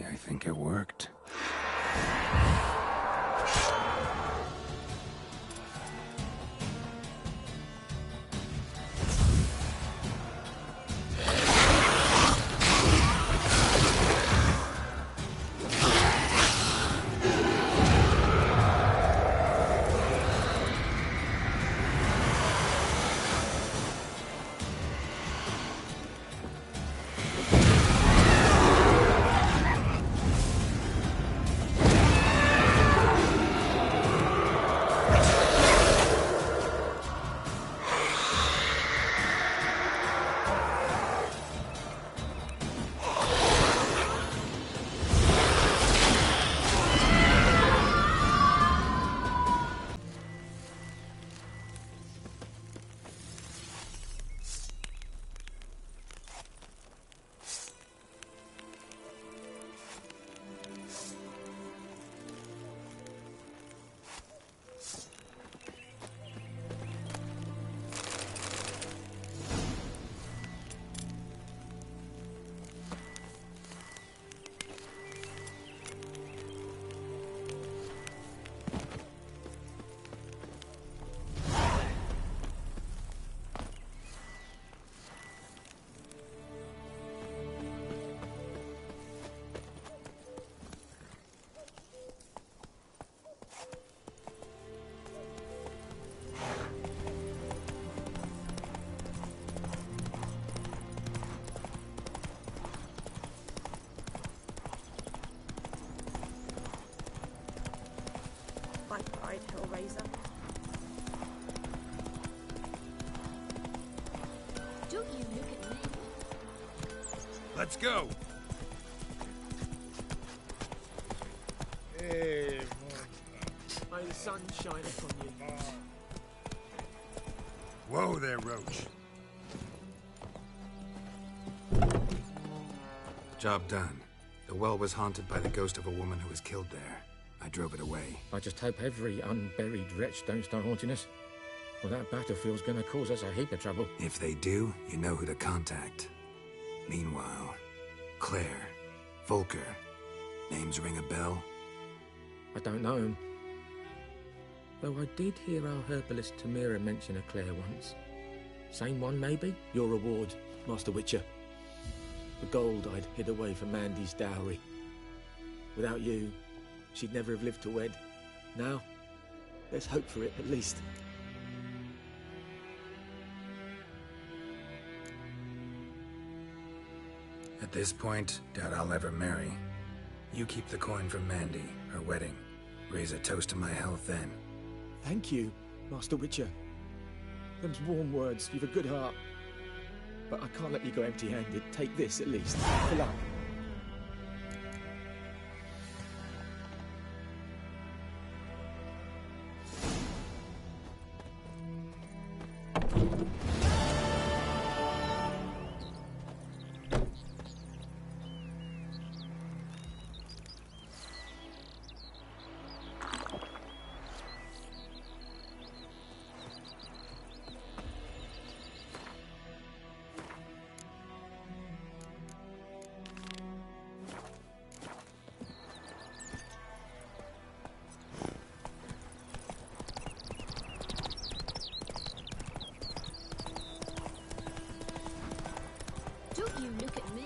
I think it worked. Hellraiser. Don't you look at me. Let's go. Hey, may the sun shine upon you. Whoa there, Roach. Job done. The well was haunted by the ghost of a woman who was killed there. I drove it away. I just hope every unburied wretch don't start haunting us. Well, that battlefield's gonna cause us a heap of trouble. If they do, you know who to contact. Meanwhile, Claire, Volker, names ring a bell? I don't know him. Though I did hear our herbalist Tamira mention a Claire once. Same one, maybe? Your reward, Master Witcher. The gold I'd hid away for Mandy's dowry. Without you, she'd never have lived to wed. Now, let's hope for it, at least. At this point, doubt I'll ever marry. You keep the coin from Mandy, her wedding. Raise a toast to my health then. Thank you, Master Witcher. Them's warm words, you've a good heart. But I can't let you go empty-handed. Take this, at least. For luck. Don't you look at me.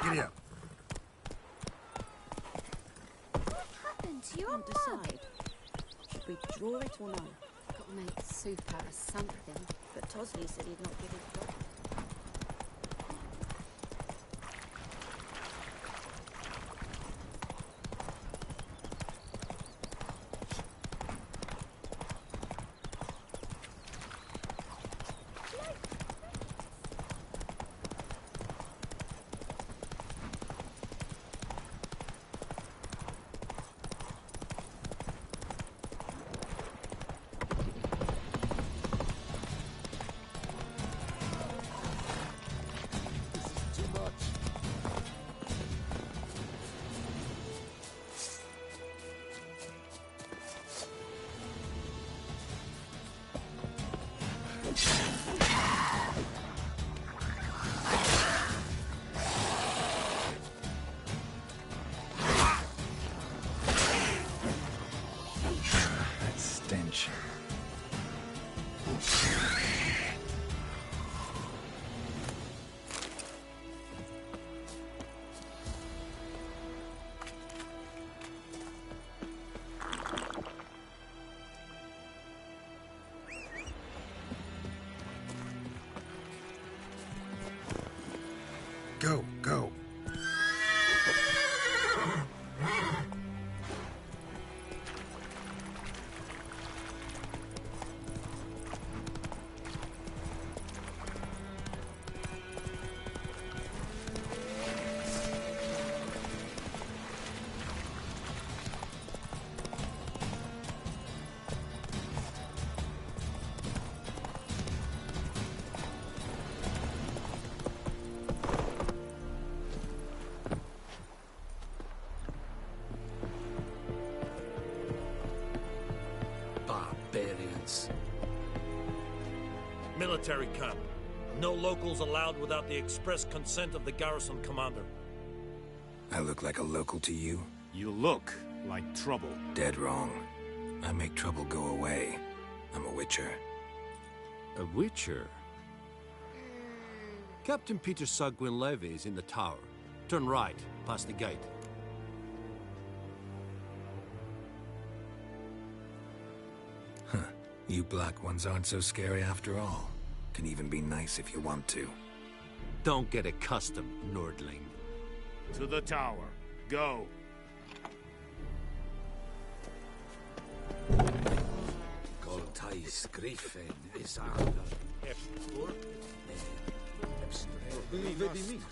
Giddy up. What happened to your decide. Should we draw it or no? Gotta make soup out of something. But Tosley said he'd not give it back. Go, go. Barbarians. Military camp. No locals allowed without the express consent of the garrison commander. I look like a local to you? You look like trouble. Dead wrong. I make trouble go away. I'm a witcher. A witcher? Captain Peter Sagwin Levy is in the tower. Turn right, past the gate. You black ones aren't so scary after all. Can even be nice if you want to. Don't get accustomed, Nordling. To the tower. Go. Goltais Griffin is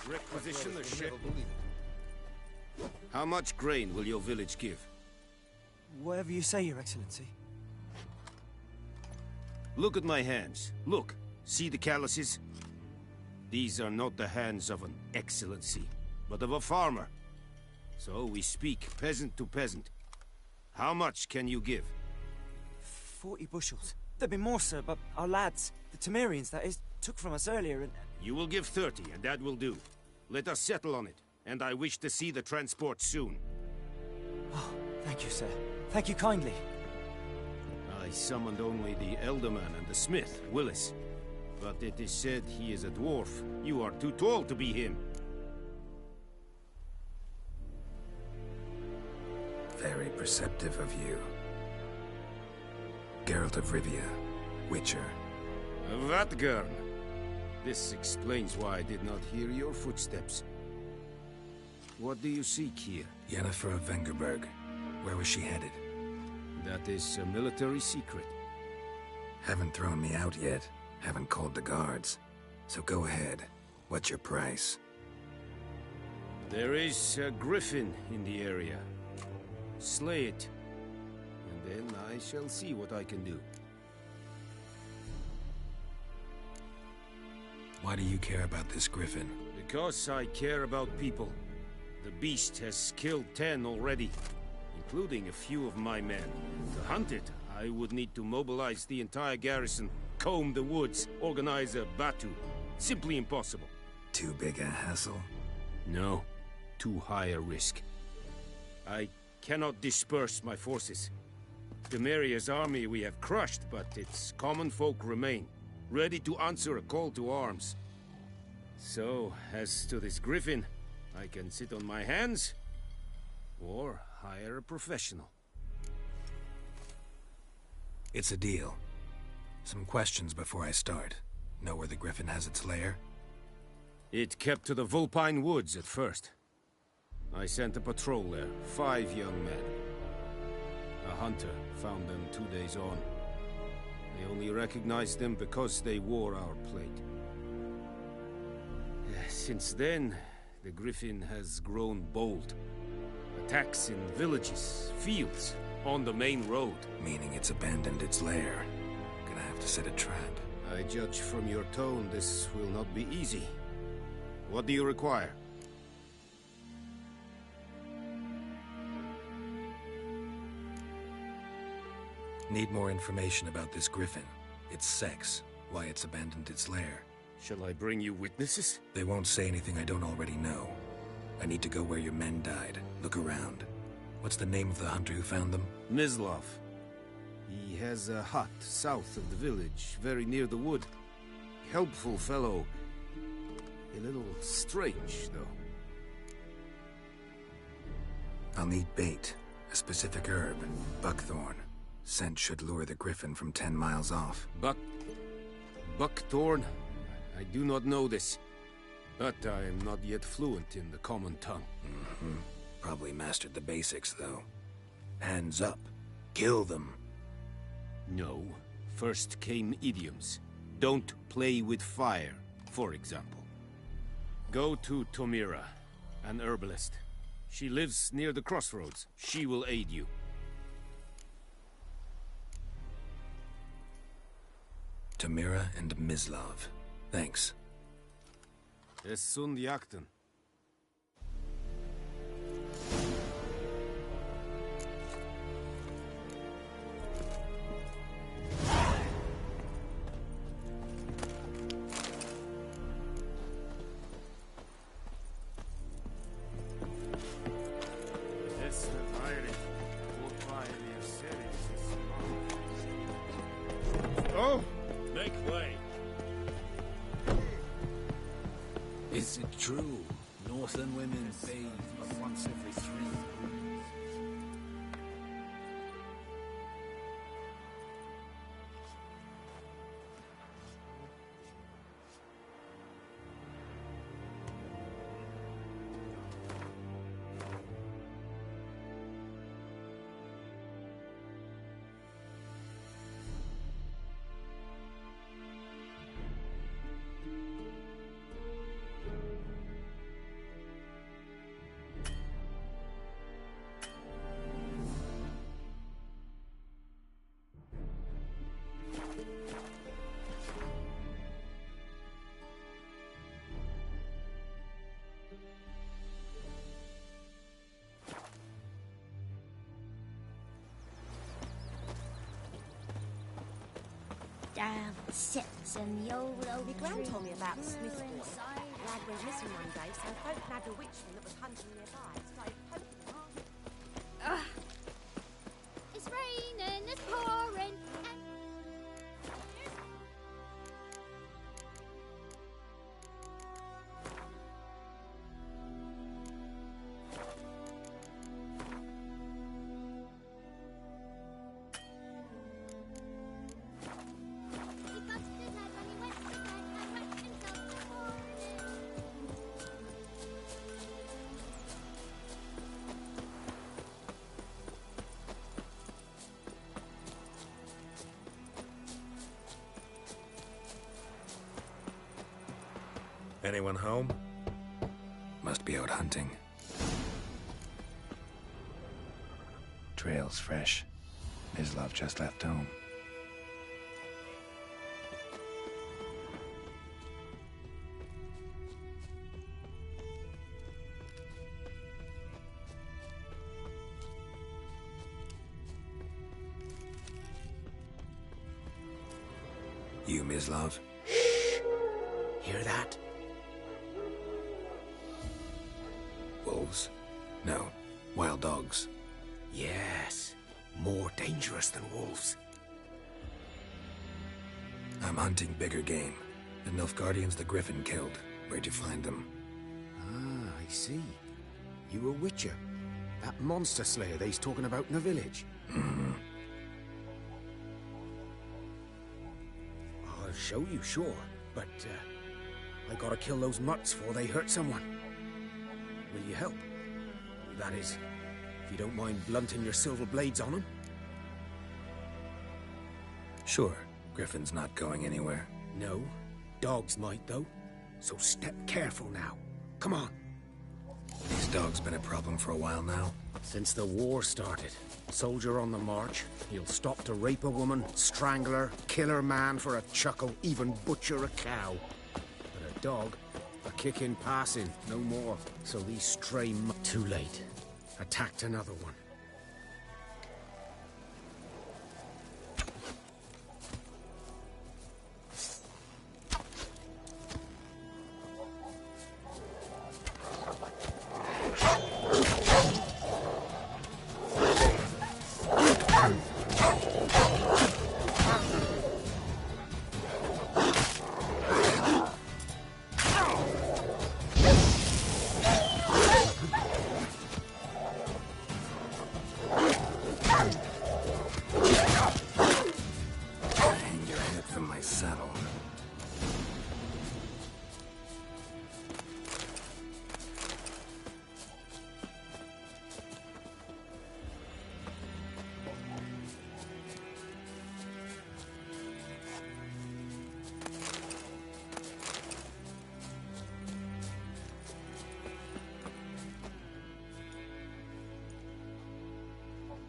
requisition the ship. How much grain will your village give? Whatever you say, Your Excellency. Look at my hands. Look. See the calluses? These are not the hands of an excellency, but of a farmer. So we speak peasant to peasant. How much can you give? 40 bushels. There'd be more, sir, but our lads, the Temerians, that is, took from us earlier and... You will give 30, and that will do. Let us settle on it, and I wish to see the transport soon. Oh, thank you, sir. Thank you kindly. I summoned only the Elderman and the smith, Willis. But it is said he is a dwarf. You are too tall to be him. Very perceptive of you. Geralt of Rivia, Witcher. Vatgern. This explains why I did not hear your footsteps. What do you seek here? Yennefer of Vengerberg. Where was she headed? That is a military secret. Haven't thrown me out yet. Haven't called the guards. So go ahead. What's your price? There is a griffin in the area. Slay it. And then I shall see what I can do. Why do you care about this griffin? Because I care about people. The beast has killed 10 already, including a few of my men. To hunt it, I would need to mobilize the entire garrison, comb the woods, organize a batu. Simply impossible. Too big a hassle? No. Too high a risk. I cannot disperse my forces. Temeria's army we have crushed, but its common folk remain, ready to answer a call to arms. So, as to this griffin, I can sit on my hands, or hire a professional. It's a deal. Some questions before I start. Know where the griffin has its lair? It kept to the Vulpine Woods at first. I sent a patrol there, 5 young men. A hunter found them 2 days on. They only recognized them because they wore our plate. Since then, the griffin has grown bold. Attacks in villages, fields, on the main road. Meaning it's abandoned its lair. Gonna have to set a trap. I judge from your tone this will not be easy. What do you require? Need more information about this griffin. Its sex, why it's abandoned its lair. Shall I bring you witnesses? They won't say anything I don't already know. I need to go where your men died. Look around. What's the name of the hunter who found them? Mislav. He has a hut south of the village, very near the wood. Helpful fellow. A little strange, though. I'll need bait. A specific herb. Buckthorn. Scent should lure the griffin from 10 miles off. Buckthorn? I do not know this. But I am not yet fluent in the common tongue. Probably mastered the basics, though. Hands up. Kill them. No. First came idioms. Don't play with fire, for example. Go to Tomira, an herbalist. She lives near the crossroads. She will aid you. Tomira and Mislav. Thanks. Es sunt jakten. Oh! Make way! Is it true? Northern women bathe but once every 3 moons. down, sits in the old My gran tree. told me about the Smith boy. Lad went missing one day, so folk nabbed a witchman that was hunting nearby and started poking him. Ugh. It's raining, it's pouring. Anyone home? Must be out hunting. Trail's fresh. Mislav just left home. You, Mislav? Hear that? Wolves? No. Wild dogs. Yes. More dangerous than wolves. I'm hunting bigger game. The Nilfgaardians the Griffin killed. Where'd you find them? Ah, I see. You a witcher. That monster slayer they's talking about in the village. Mm-hmm. I'll show you, sure. But, I gotta kill those mutts before they hurt someone. Will you help? That is, if you don't mind blunting your silver blades on them. Sure. Griffin's not going anywhere. No. Dogs might, though. So step careful now. Come on. These dogs been a problem for a while now? Since the war started. Soldier on the march. He'll stop to rape a woman, strangle her, kill her man for a chuckle, even butcher a cow. But a dog, a kick in passing, no more. So these stray too late. Attacked another one.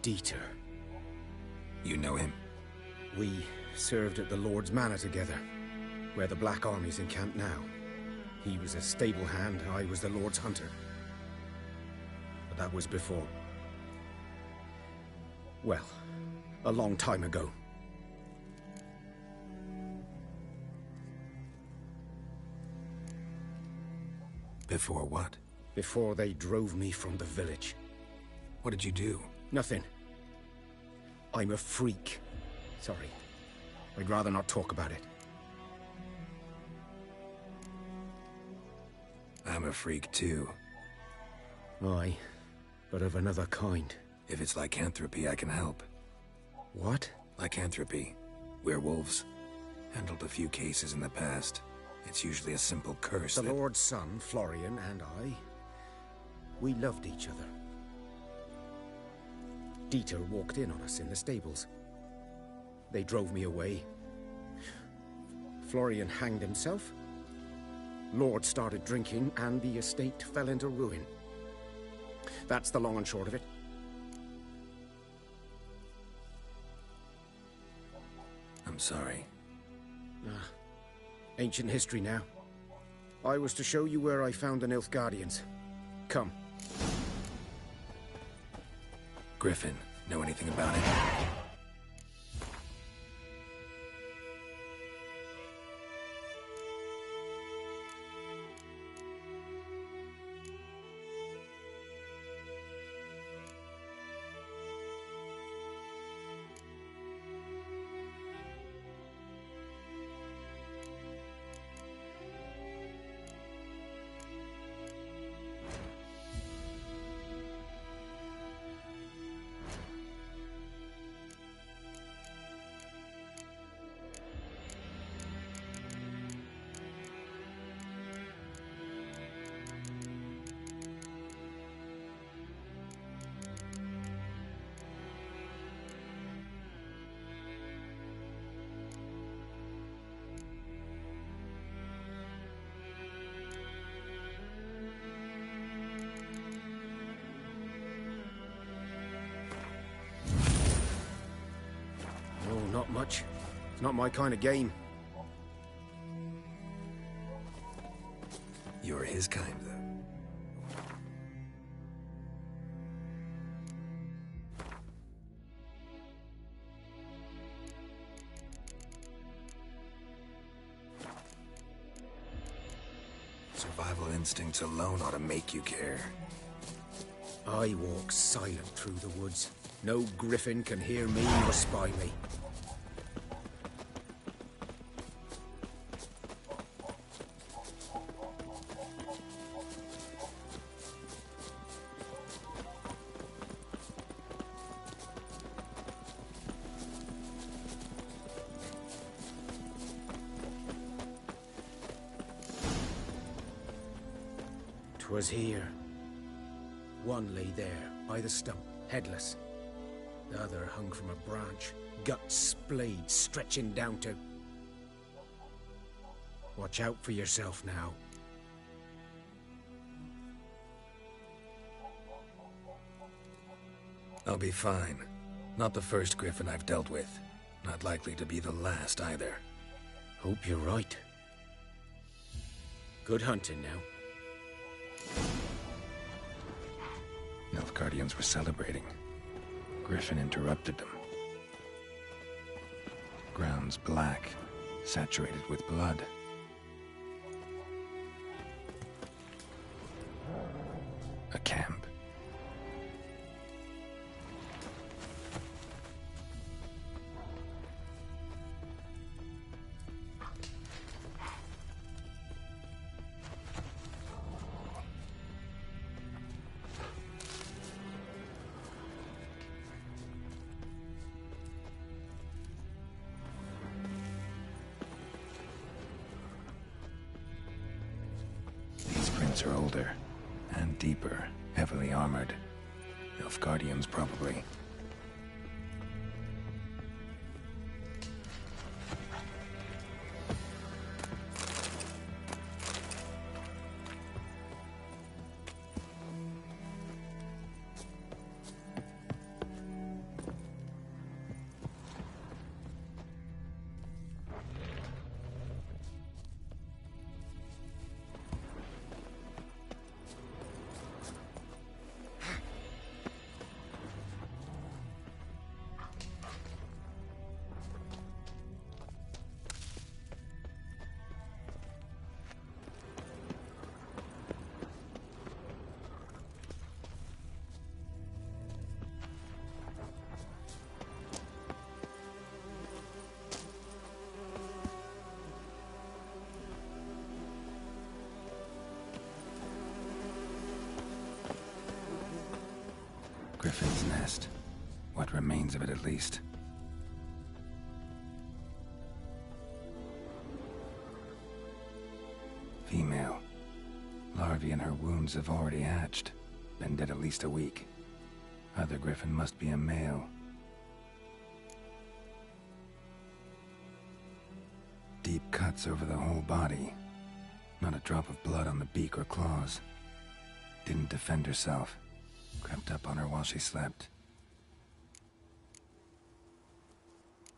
Dieter. You know him? We served at the Lord's Manor together, where the Black Army's encamped now. He was a stable hand, I was the Lord's hunter. But that was before. Well, a long time ago. Before what? Before they drove me from the village. What did you do? Nothing. I'm a freak. Sorry. I'd rather not talk about it. I'm a freak too. Aye, but of another kind. If it's lycanthropy, I can help. What? Lycanthropy. Werewolves. Handled a few cases in the past. It's usually a simple curse The that... Lord's son, Florian, and I, we loved each other. Dieter walked in on us in the stables. They drove me away. Florian hanged himself. Lord started drinking, and the estate fell into ruin. That's the long and short of it. I'm sorry. Ancient history now. I was to show you where I found the Nilfgaardians. Come. Griffin, know anything about it? It's not my kind of game. You're his kind, though. Survival instincts alone ought to make you care. I walk silent through the woods. No griffin can hear me or spy me. 'Twas here. One lay there, by the stump, headless. The other hung from a branch, guts splayed, stretching down to... Watch out for yourself now. I'll be fine. Not the first griffin I've dealt with. Not likely to be the last, either. Hope you're right. Good hunting now. Nilfgaardians were celebrating. Griffin interrupted them. Ground's black, saturated with blood. A camp. Are older and deeper, heavily armored. Nilfgaardians, probably. Griffin's nest. What remains of it, at least. Female. Larvae in her wounds have already hatched. Been dead at least a week. Other griffin must be a male. Deep cuts over the whole body. Not a drop of blood on the beak or claws. Didn't defend herself. Crept up on her while she slept.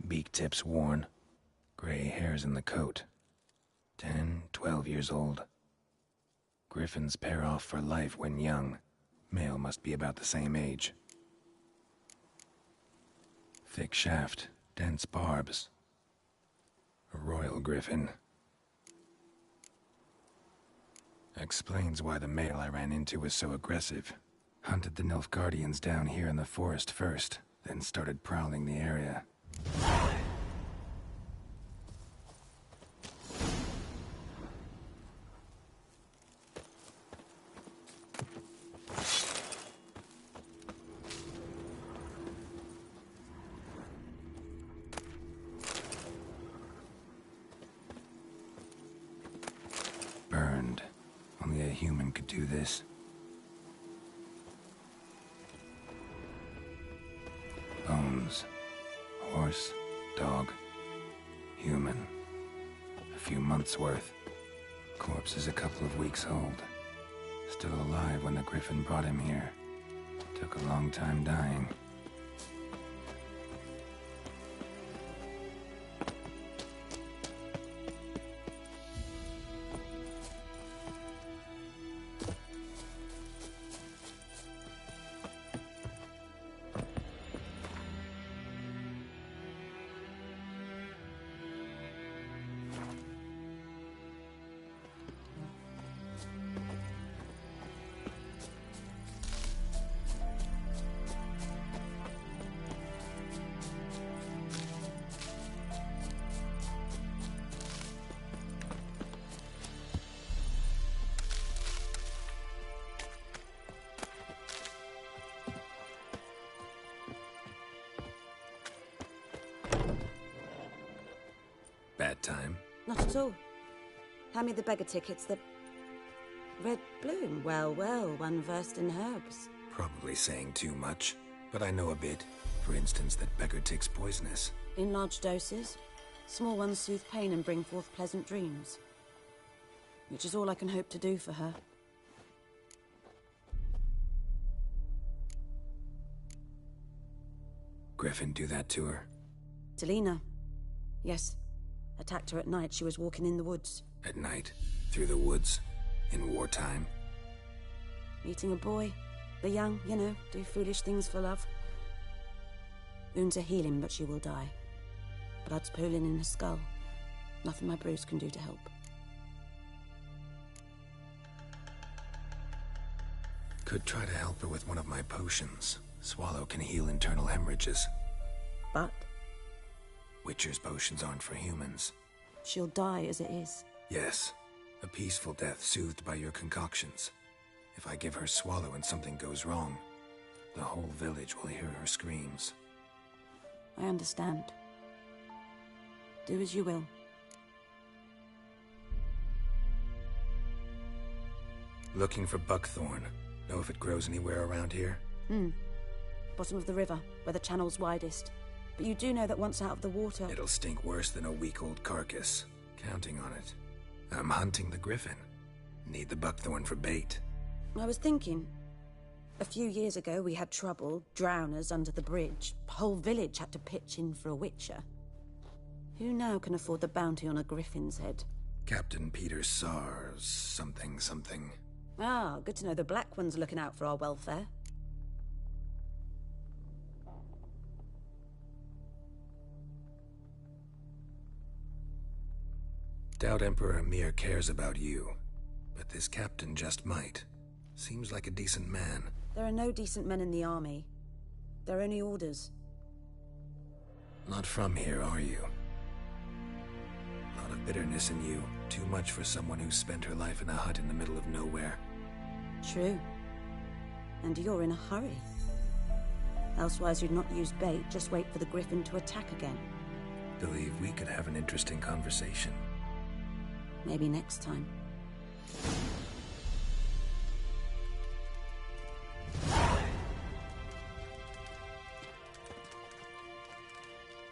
Beak tips worn. Gray hairs in the coat. 10, 12 years old. Griffins pair off for life when young. Male must be about the same age. Thick shaft, dense barbs. A royal griffin. Explains why the male I ran into was so aggressive. Hunted the Nilfgaardians down here in the forest first, then started prowling the area. Burned. Only a human could do this. Bones. Horse, dog, human. A few months' worth. Corpse is a couple of weeks old. Still alive when the griffin brought him here. Took a long time dying. Not at all. Hand me the beggar tickets, the... Red bloom. Well, well, one versed in herbs. Probably saying too much, but I know a bit. For instance, that beggar tick's poisonous. In large doses. Small ones soothe pain and bring forth pleasant dreams. Which is all I can hope to do for her. Griffin do that to her? Delina. Yes. Attacked her at night. She was walking in the woods. At night? Through the woods? In wartime? Meeting a boy. The young, you know, do foolish things for love. Wounds are healing, but she will die. Blood's pooling in her skull. Nothing my bruise can do to help. Could try to help her with one of my potions. Swallow can heal internal hemorrhages. But? Witcher's potions aren't for humans. She'll die as it is. Yes. A peaceful death soothed by your concoctions. If I give her Swallow and something goes wrong, the whole village will hear her screams. I understand. Do as you will. Looking for buckthorn. Know if it grows anywhere around here? Bottom of the river, where the channel's widest. But you do know that once out of the water... It'll stink worse than a week-old carcass. Counting on it. I'm hunting the griffin. Need the buckthorn for bait. I was thinking... A few years ago, we had trouble, drowners under the bridge. Whole village had to pitch in for a witcher. Who now can afford the bounty on a griffin's head? Captain Peter Sars... something. Ah, good to know the Black One's looking out for our welfare. Doubt Emperor Emir cares about you, but this captain just might. Seems like a decent man. There are no decent men in the army. They're only orders. Not from here, are you? Lot of bitterness in you. Too much for someone who spent her life in a hut in the middle of nowhere. True. And you're in a hurry. Elsewise you'd not use bait, just wait for the griffin to attack again. Believe we could have an interesting conversation. Maybe next time.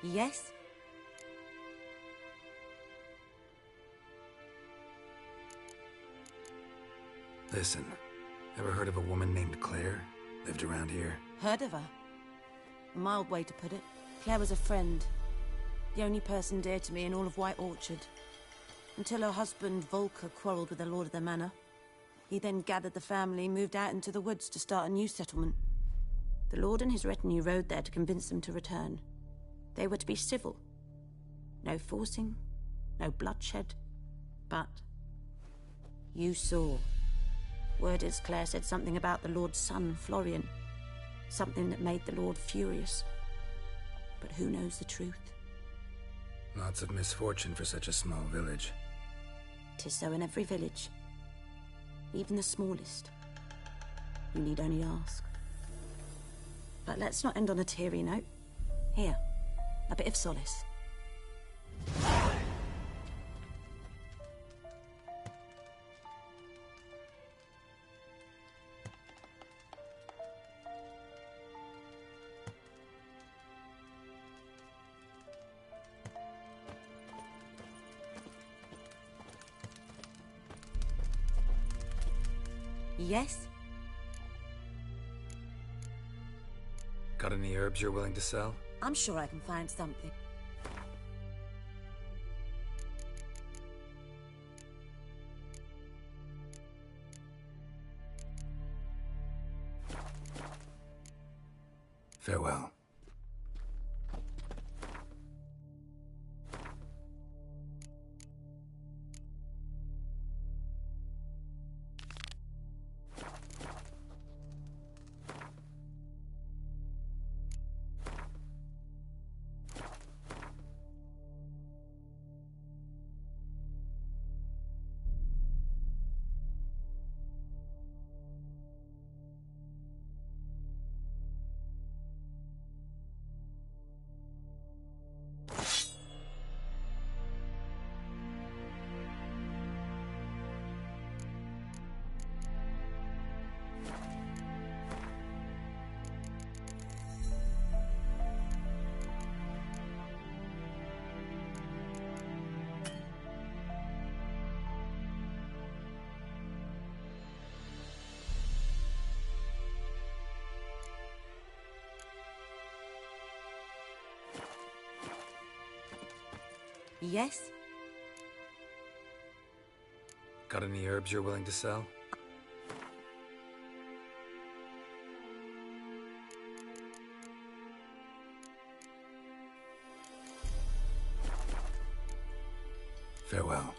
Yes? Listen, ever heard of a woman named Claire? Lived around here? Heard of her? A mild way to put it. Claire was a friend. The only person dear to me in all of White Orchard. Until her husband, Volker, quarreled with the lord of the manor. He then gathered the family, moved out into the woods to start a new settlement. The lord and his retinue rode there to convince them to return. They were to be civil. No forcing, no bloodshed. But you saw. Word is Claire said something about the lord's son, Florian. Something that made the lord furious. But who knows the truth? Lots of misfortune for such a small village. 'Tis so in every village. Even the smallest. You need only ask. But let's not end on a teary note. Here, a bit of solace. Yes? Got any herbs you're willing to sell? I'm sure I can find something. Farewell. Yes? Got any herbs you're willing to sell? Farewell.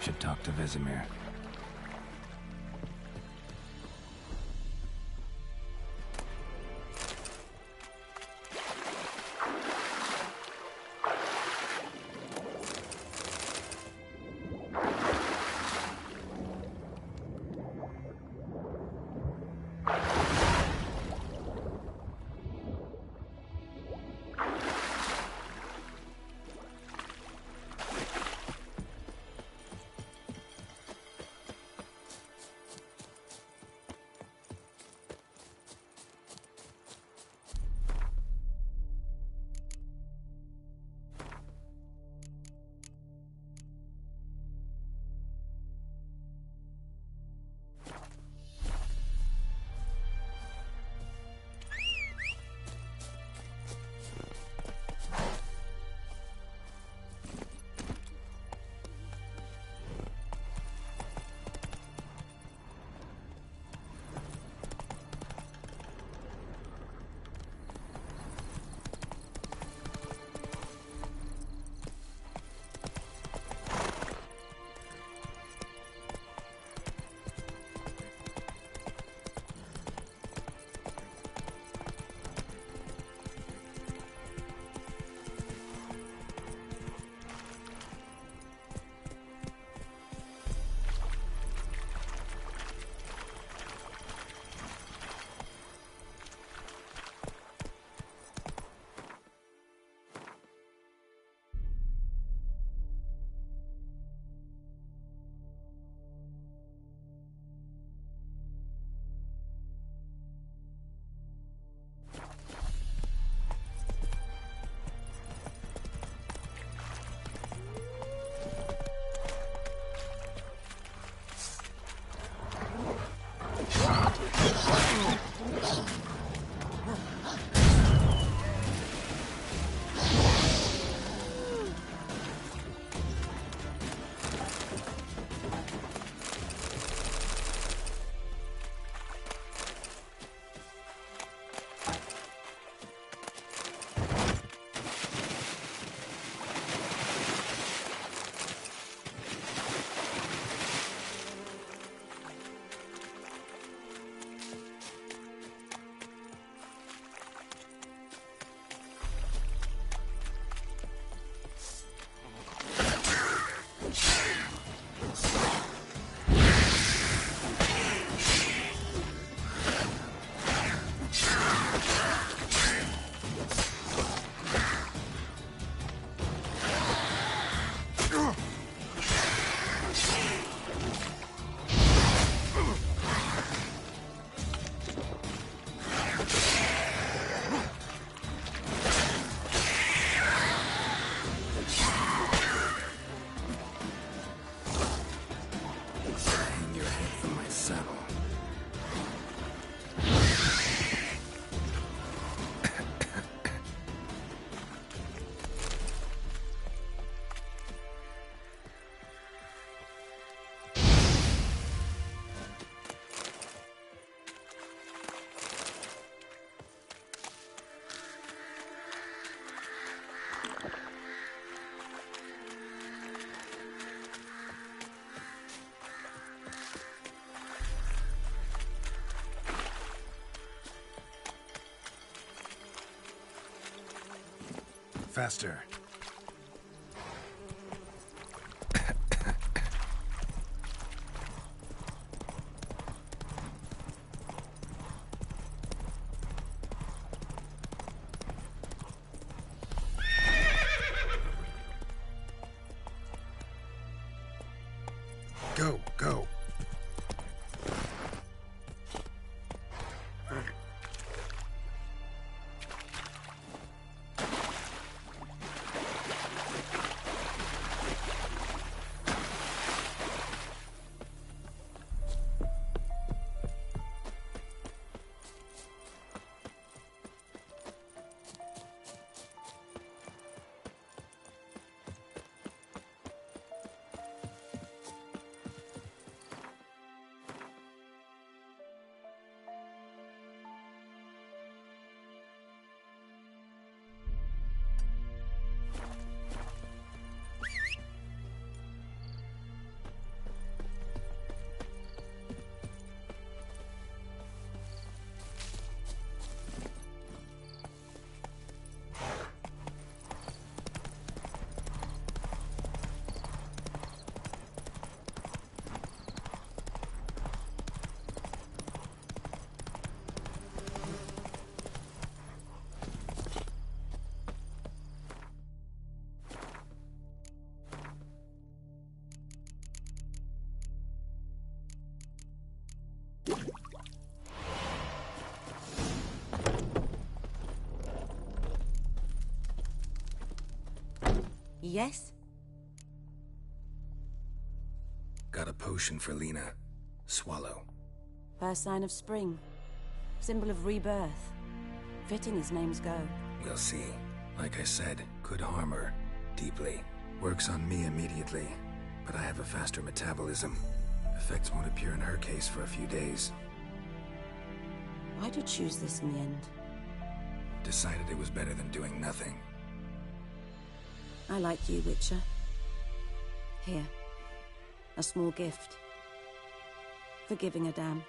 Should talk to Vesemir. Faster. Go, go. Yes? Got a potion for Lena. Swallow. First sign of spring. Symbol of rebirth. Fitting his name's go. We'll see. Like I said, could harm her. Deeply. Works on me immediately. But I have a faster metabolism. Effects won't appear in her case for a few days. Why'd you choose this in the end? Decided it was better than doing nothing. I like you, Witcher. Here. A small gift. For giving a damn.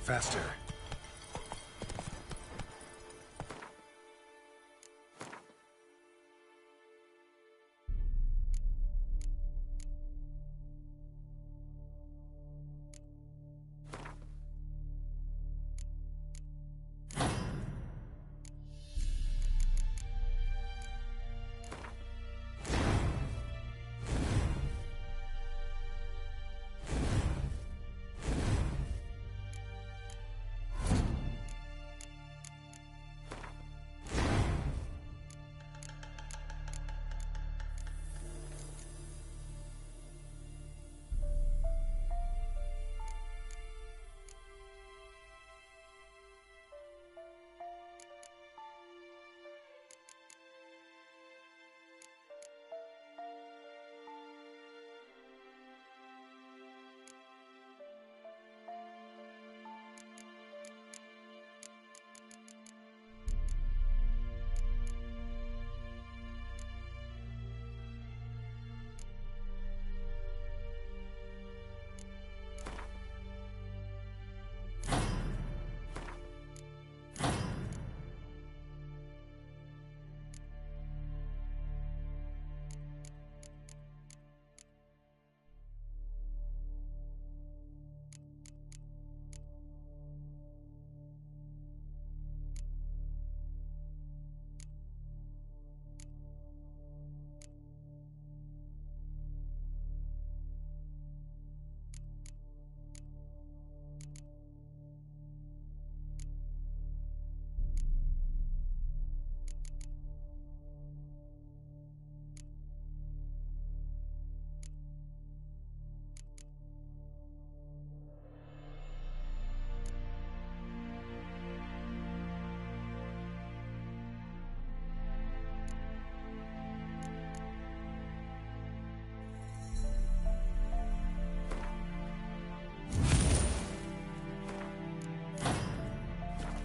Faster.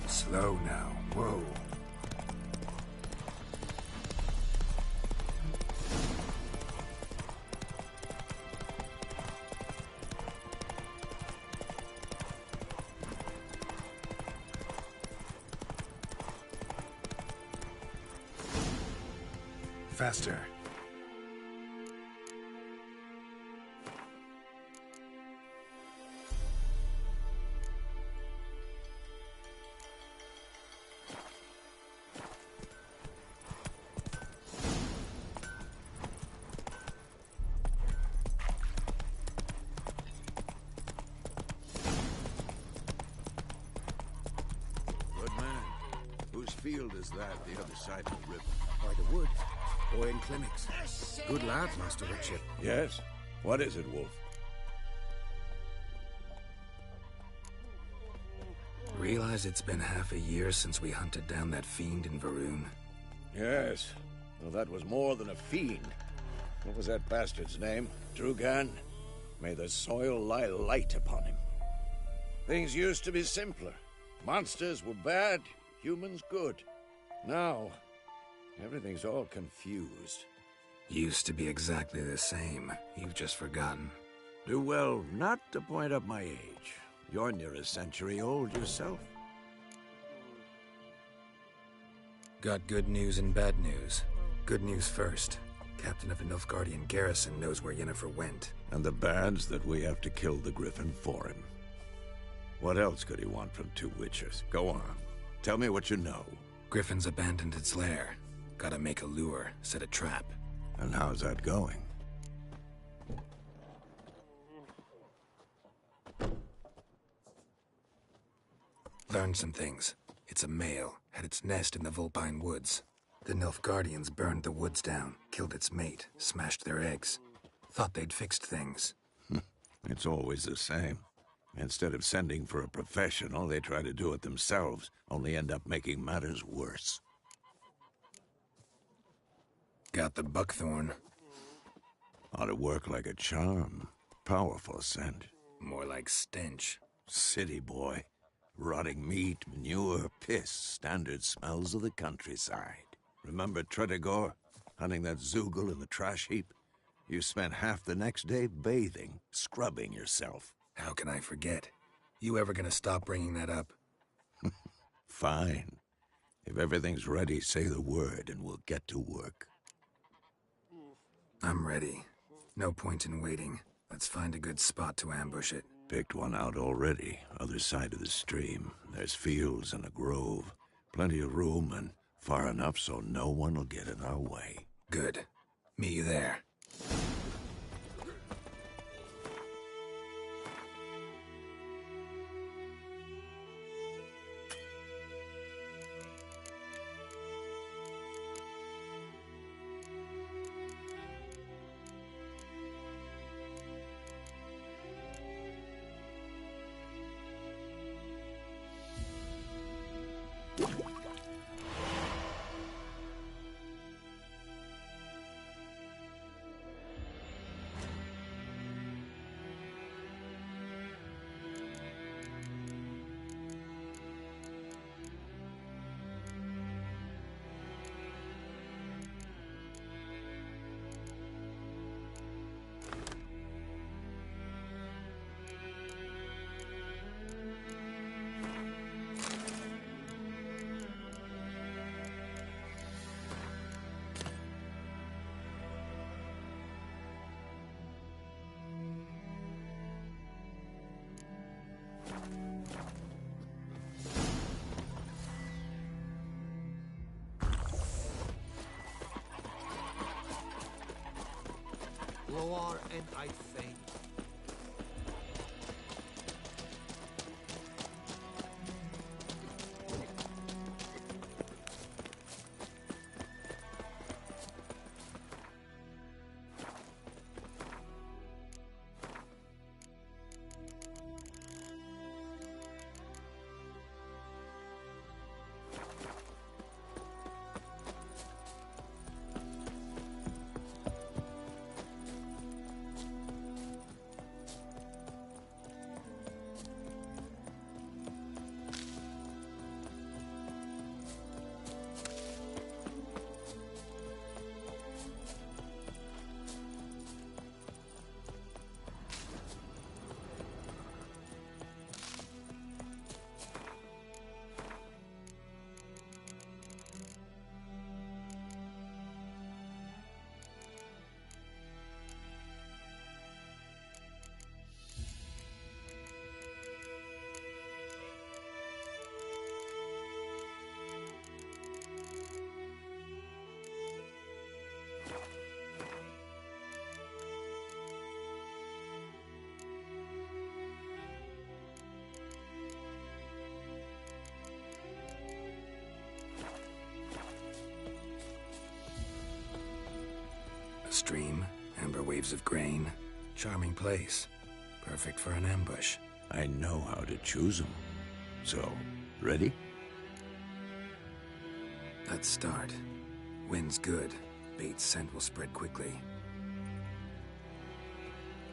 Slow now. Whoa. Faster. Good man. Whose field is that, the other side of the river? By the woods. Boy in clinics. Good lad, Master Richard. Yes? What is it, Wolf? Realize it's been half a year since we hunted down that fiend in Varun? Yes. Well, that was more than a fiend. What was that bastard's name? Drugan? May the soil lie light upon him. Things used to be simpler. Monsters were bad, humans good. Now, everything's all confused. Used to be exactly the same. You've just forgotten. Do well not to point up my age. You're near a century old yourself. Got good news and bad news. Good news first. Captain of a Nilfgaardian garrison knows where Yennefer went. And the bad's that we have to kill the Griffin for him. What else could he want from two Witchers? Go on. Tell me what you know. Griffin's abandoned its lair. Gotta make a lure, set a trap. And how's that going? Learned some things. It's a male, had its nest in the Vulpine Woods. The Nilfgaardians burned the woods down, killed its mate, smashed their eggs. Thought they'd fixed things. It's always the same. Instead of sending for a professional, they try to do it themselves, only end up making matters worse. Got the buckthorn. Ought to work like a charm. Powerful scent. More like stench. City boy. Rotting meat, manure, piss, standard smells of the countryside. Remember Tretogor? Hunting that Zoogle in the trash heap? You spent half the next day bathing, scrubbing yourself. How can I forget? You ever gonna stop bringing that up? Fine. If everything's ready, say the word and we'll get to work. I'm ready. No point in waiting. Let's find a good spot to ambush it. Picked one out already, other side of the stream. There's fields and a grove. Plenty of room and far enough so no one will get in our way. Good. Meet you there. Loar and I think. stream, amber waves of grain. Charming place. Perfect for an ambush. I know how to choose them. So, ready? Let's start. Wind's good. Bait's scent will spread quickly.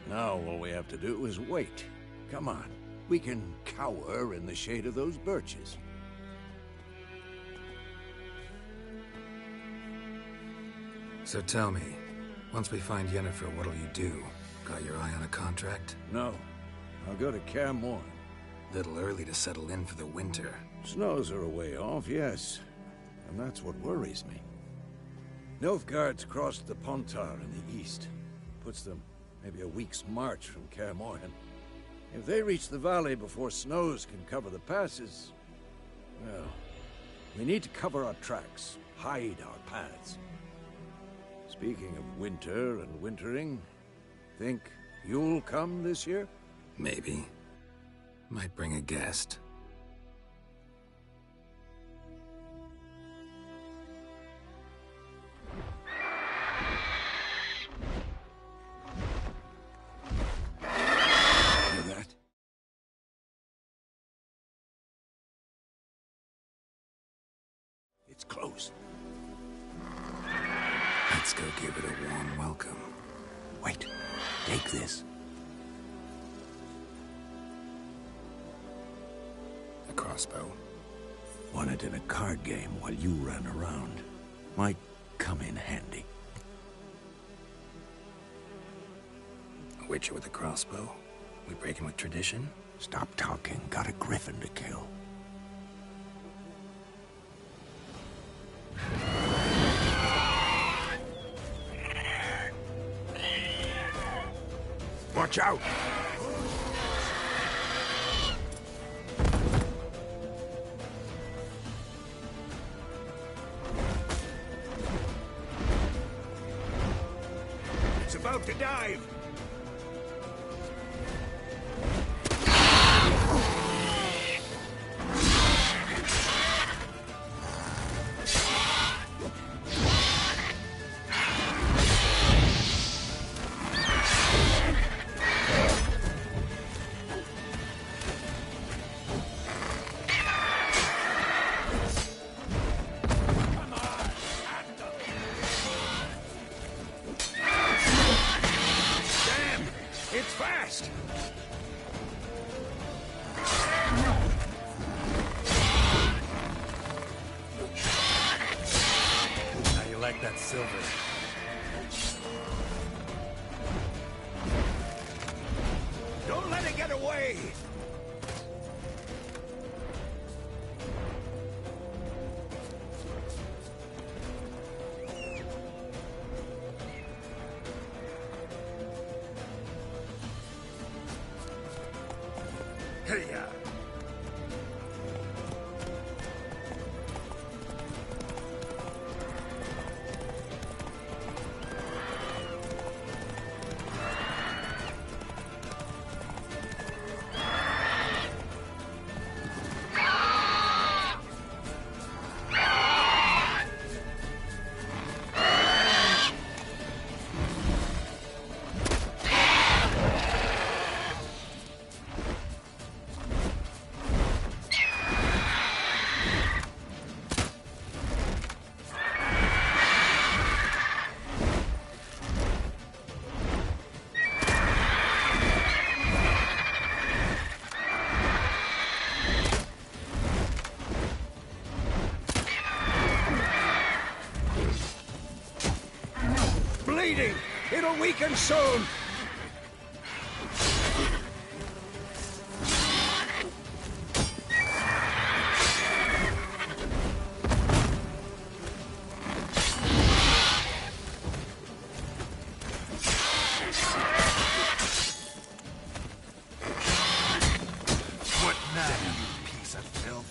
Now all we have to do is wait. Come on. We can cower in the shade of those birches. So tell me, once we find Yennefer, what'll you do? Got your eye on a contract? No. I'll go to Kaer Morhen. Little early to settle in for the winter. Snows are a way off, yes. And that's what worries me. Nilfgaard's crossed the Pontar in the east. Puts them maybe a week's march from Kaer Morhen. If they reach the valley before snows can cover the passes, well, we need to cover our tracks, hide our paths. Speaking of winter and wintering, think you'll come this year? Maybe. Might bring a guest. Hear that? It's close. Let's go give it a warm welcome. Wait, take this. A crossbow. Won it in a card game while you ran around. Might come in handy. A witcher with a crossbow? We breaking with tradition? Stop talking. Got a griffin to kill. Watch out! It's about to dive! That silver. Don't let it get away! Hey-ya! Bleeding! It'll weaken soon! What now, you piece of filth?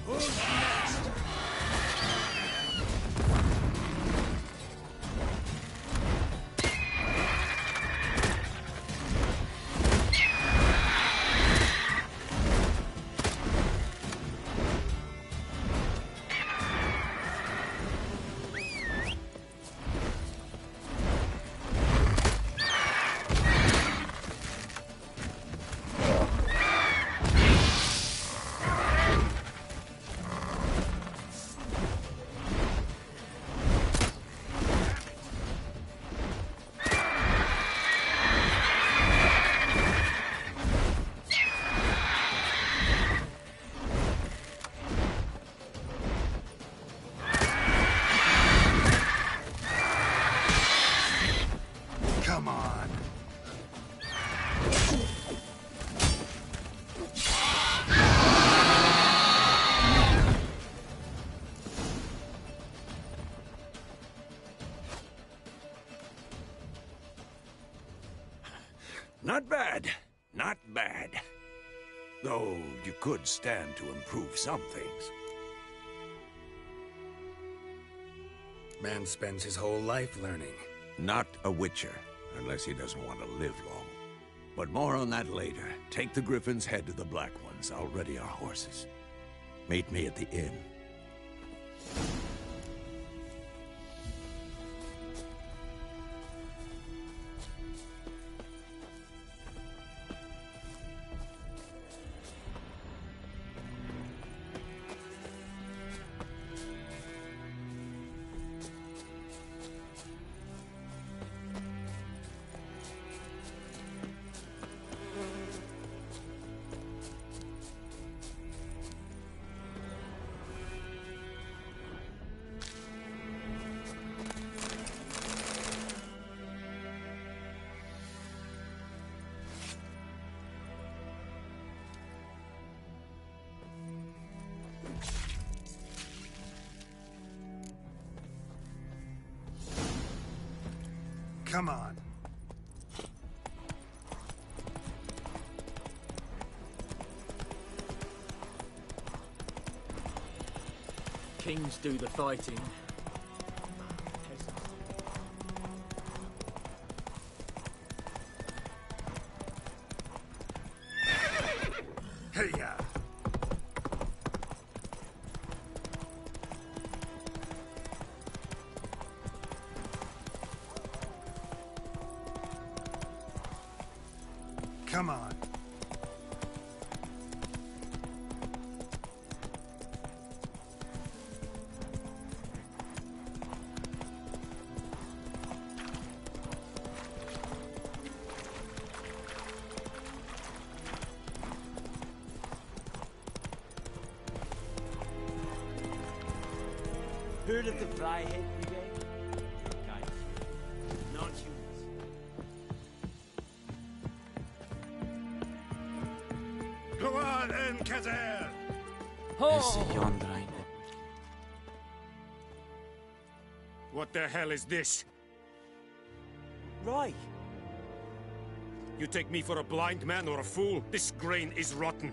Who's next? Not bad. Not bad. Though you could stand to improve some things. Man spends his whole life learning. Not a witcher, unless he doesn't want to live long. But more on that later. Take the Griffin's head to the Black Ones. I'll ready our horses. Meet me at the inn. Come on. Kings do the fighting. Hey-ya! Come on. Heard of the Fryhead Brigade? Guys, not humans. Go on, then, Kazar! What the hell is this? Right. You take me for a blind man or a fool? This grain is rotten.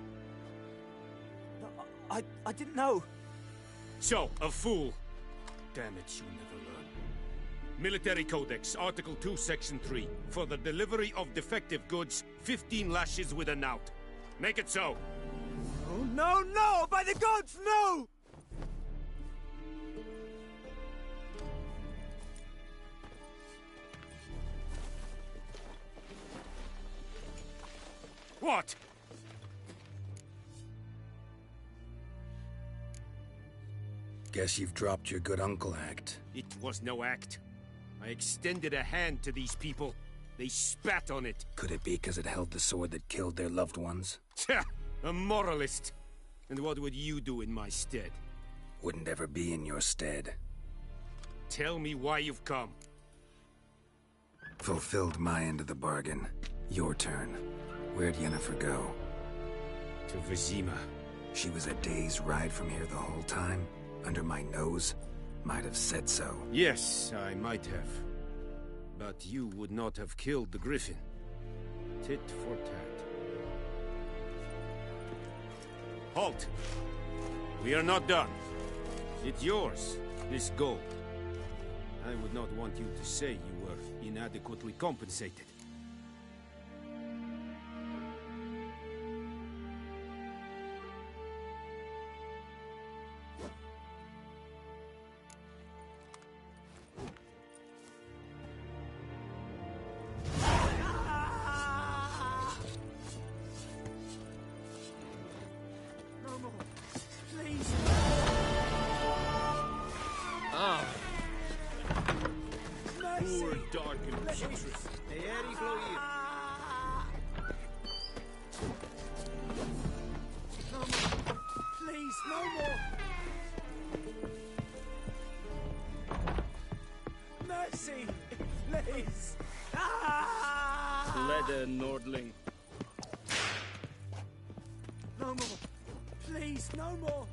I didn't know. So, a fool. Damn it, you never learn. Military Codex, Article 2, Section 3. For the delivery of defective goods, 15 lashes with a knout. Make it so. Oh, no, no! By the gods, no! What? Guess you've dropped your good uncle act. It was no act. I extended a hand to these people. They spat on it. Could it be because it held the sword that killed their loved ones? Tja, a moralist. And what would you do in my stead? Wouldn't ever be in your stead. Tell me why you've come. Fulfilled my end of the bargain. Your turn. Where'd Yennefer go? To Vizima. She was a day's ride from here the whole time? Under my nose? Might have said so. Yes, I might have. But you would not have killed the Griffin. Tit for tat. Halt! We are not done. It's yours, this gold. I would not want you to say you were inadequately compensated. Nordling. No more. Please, no more.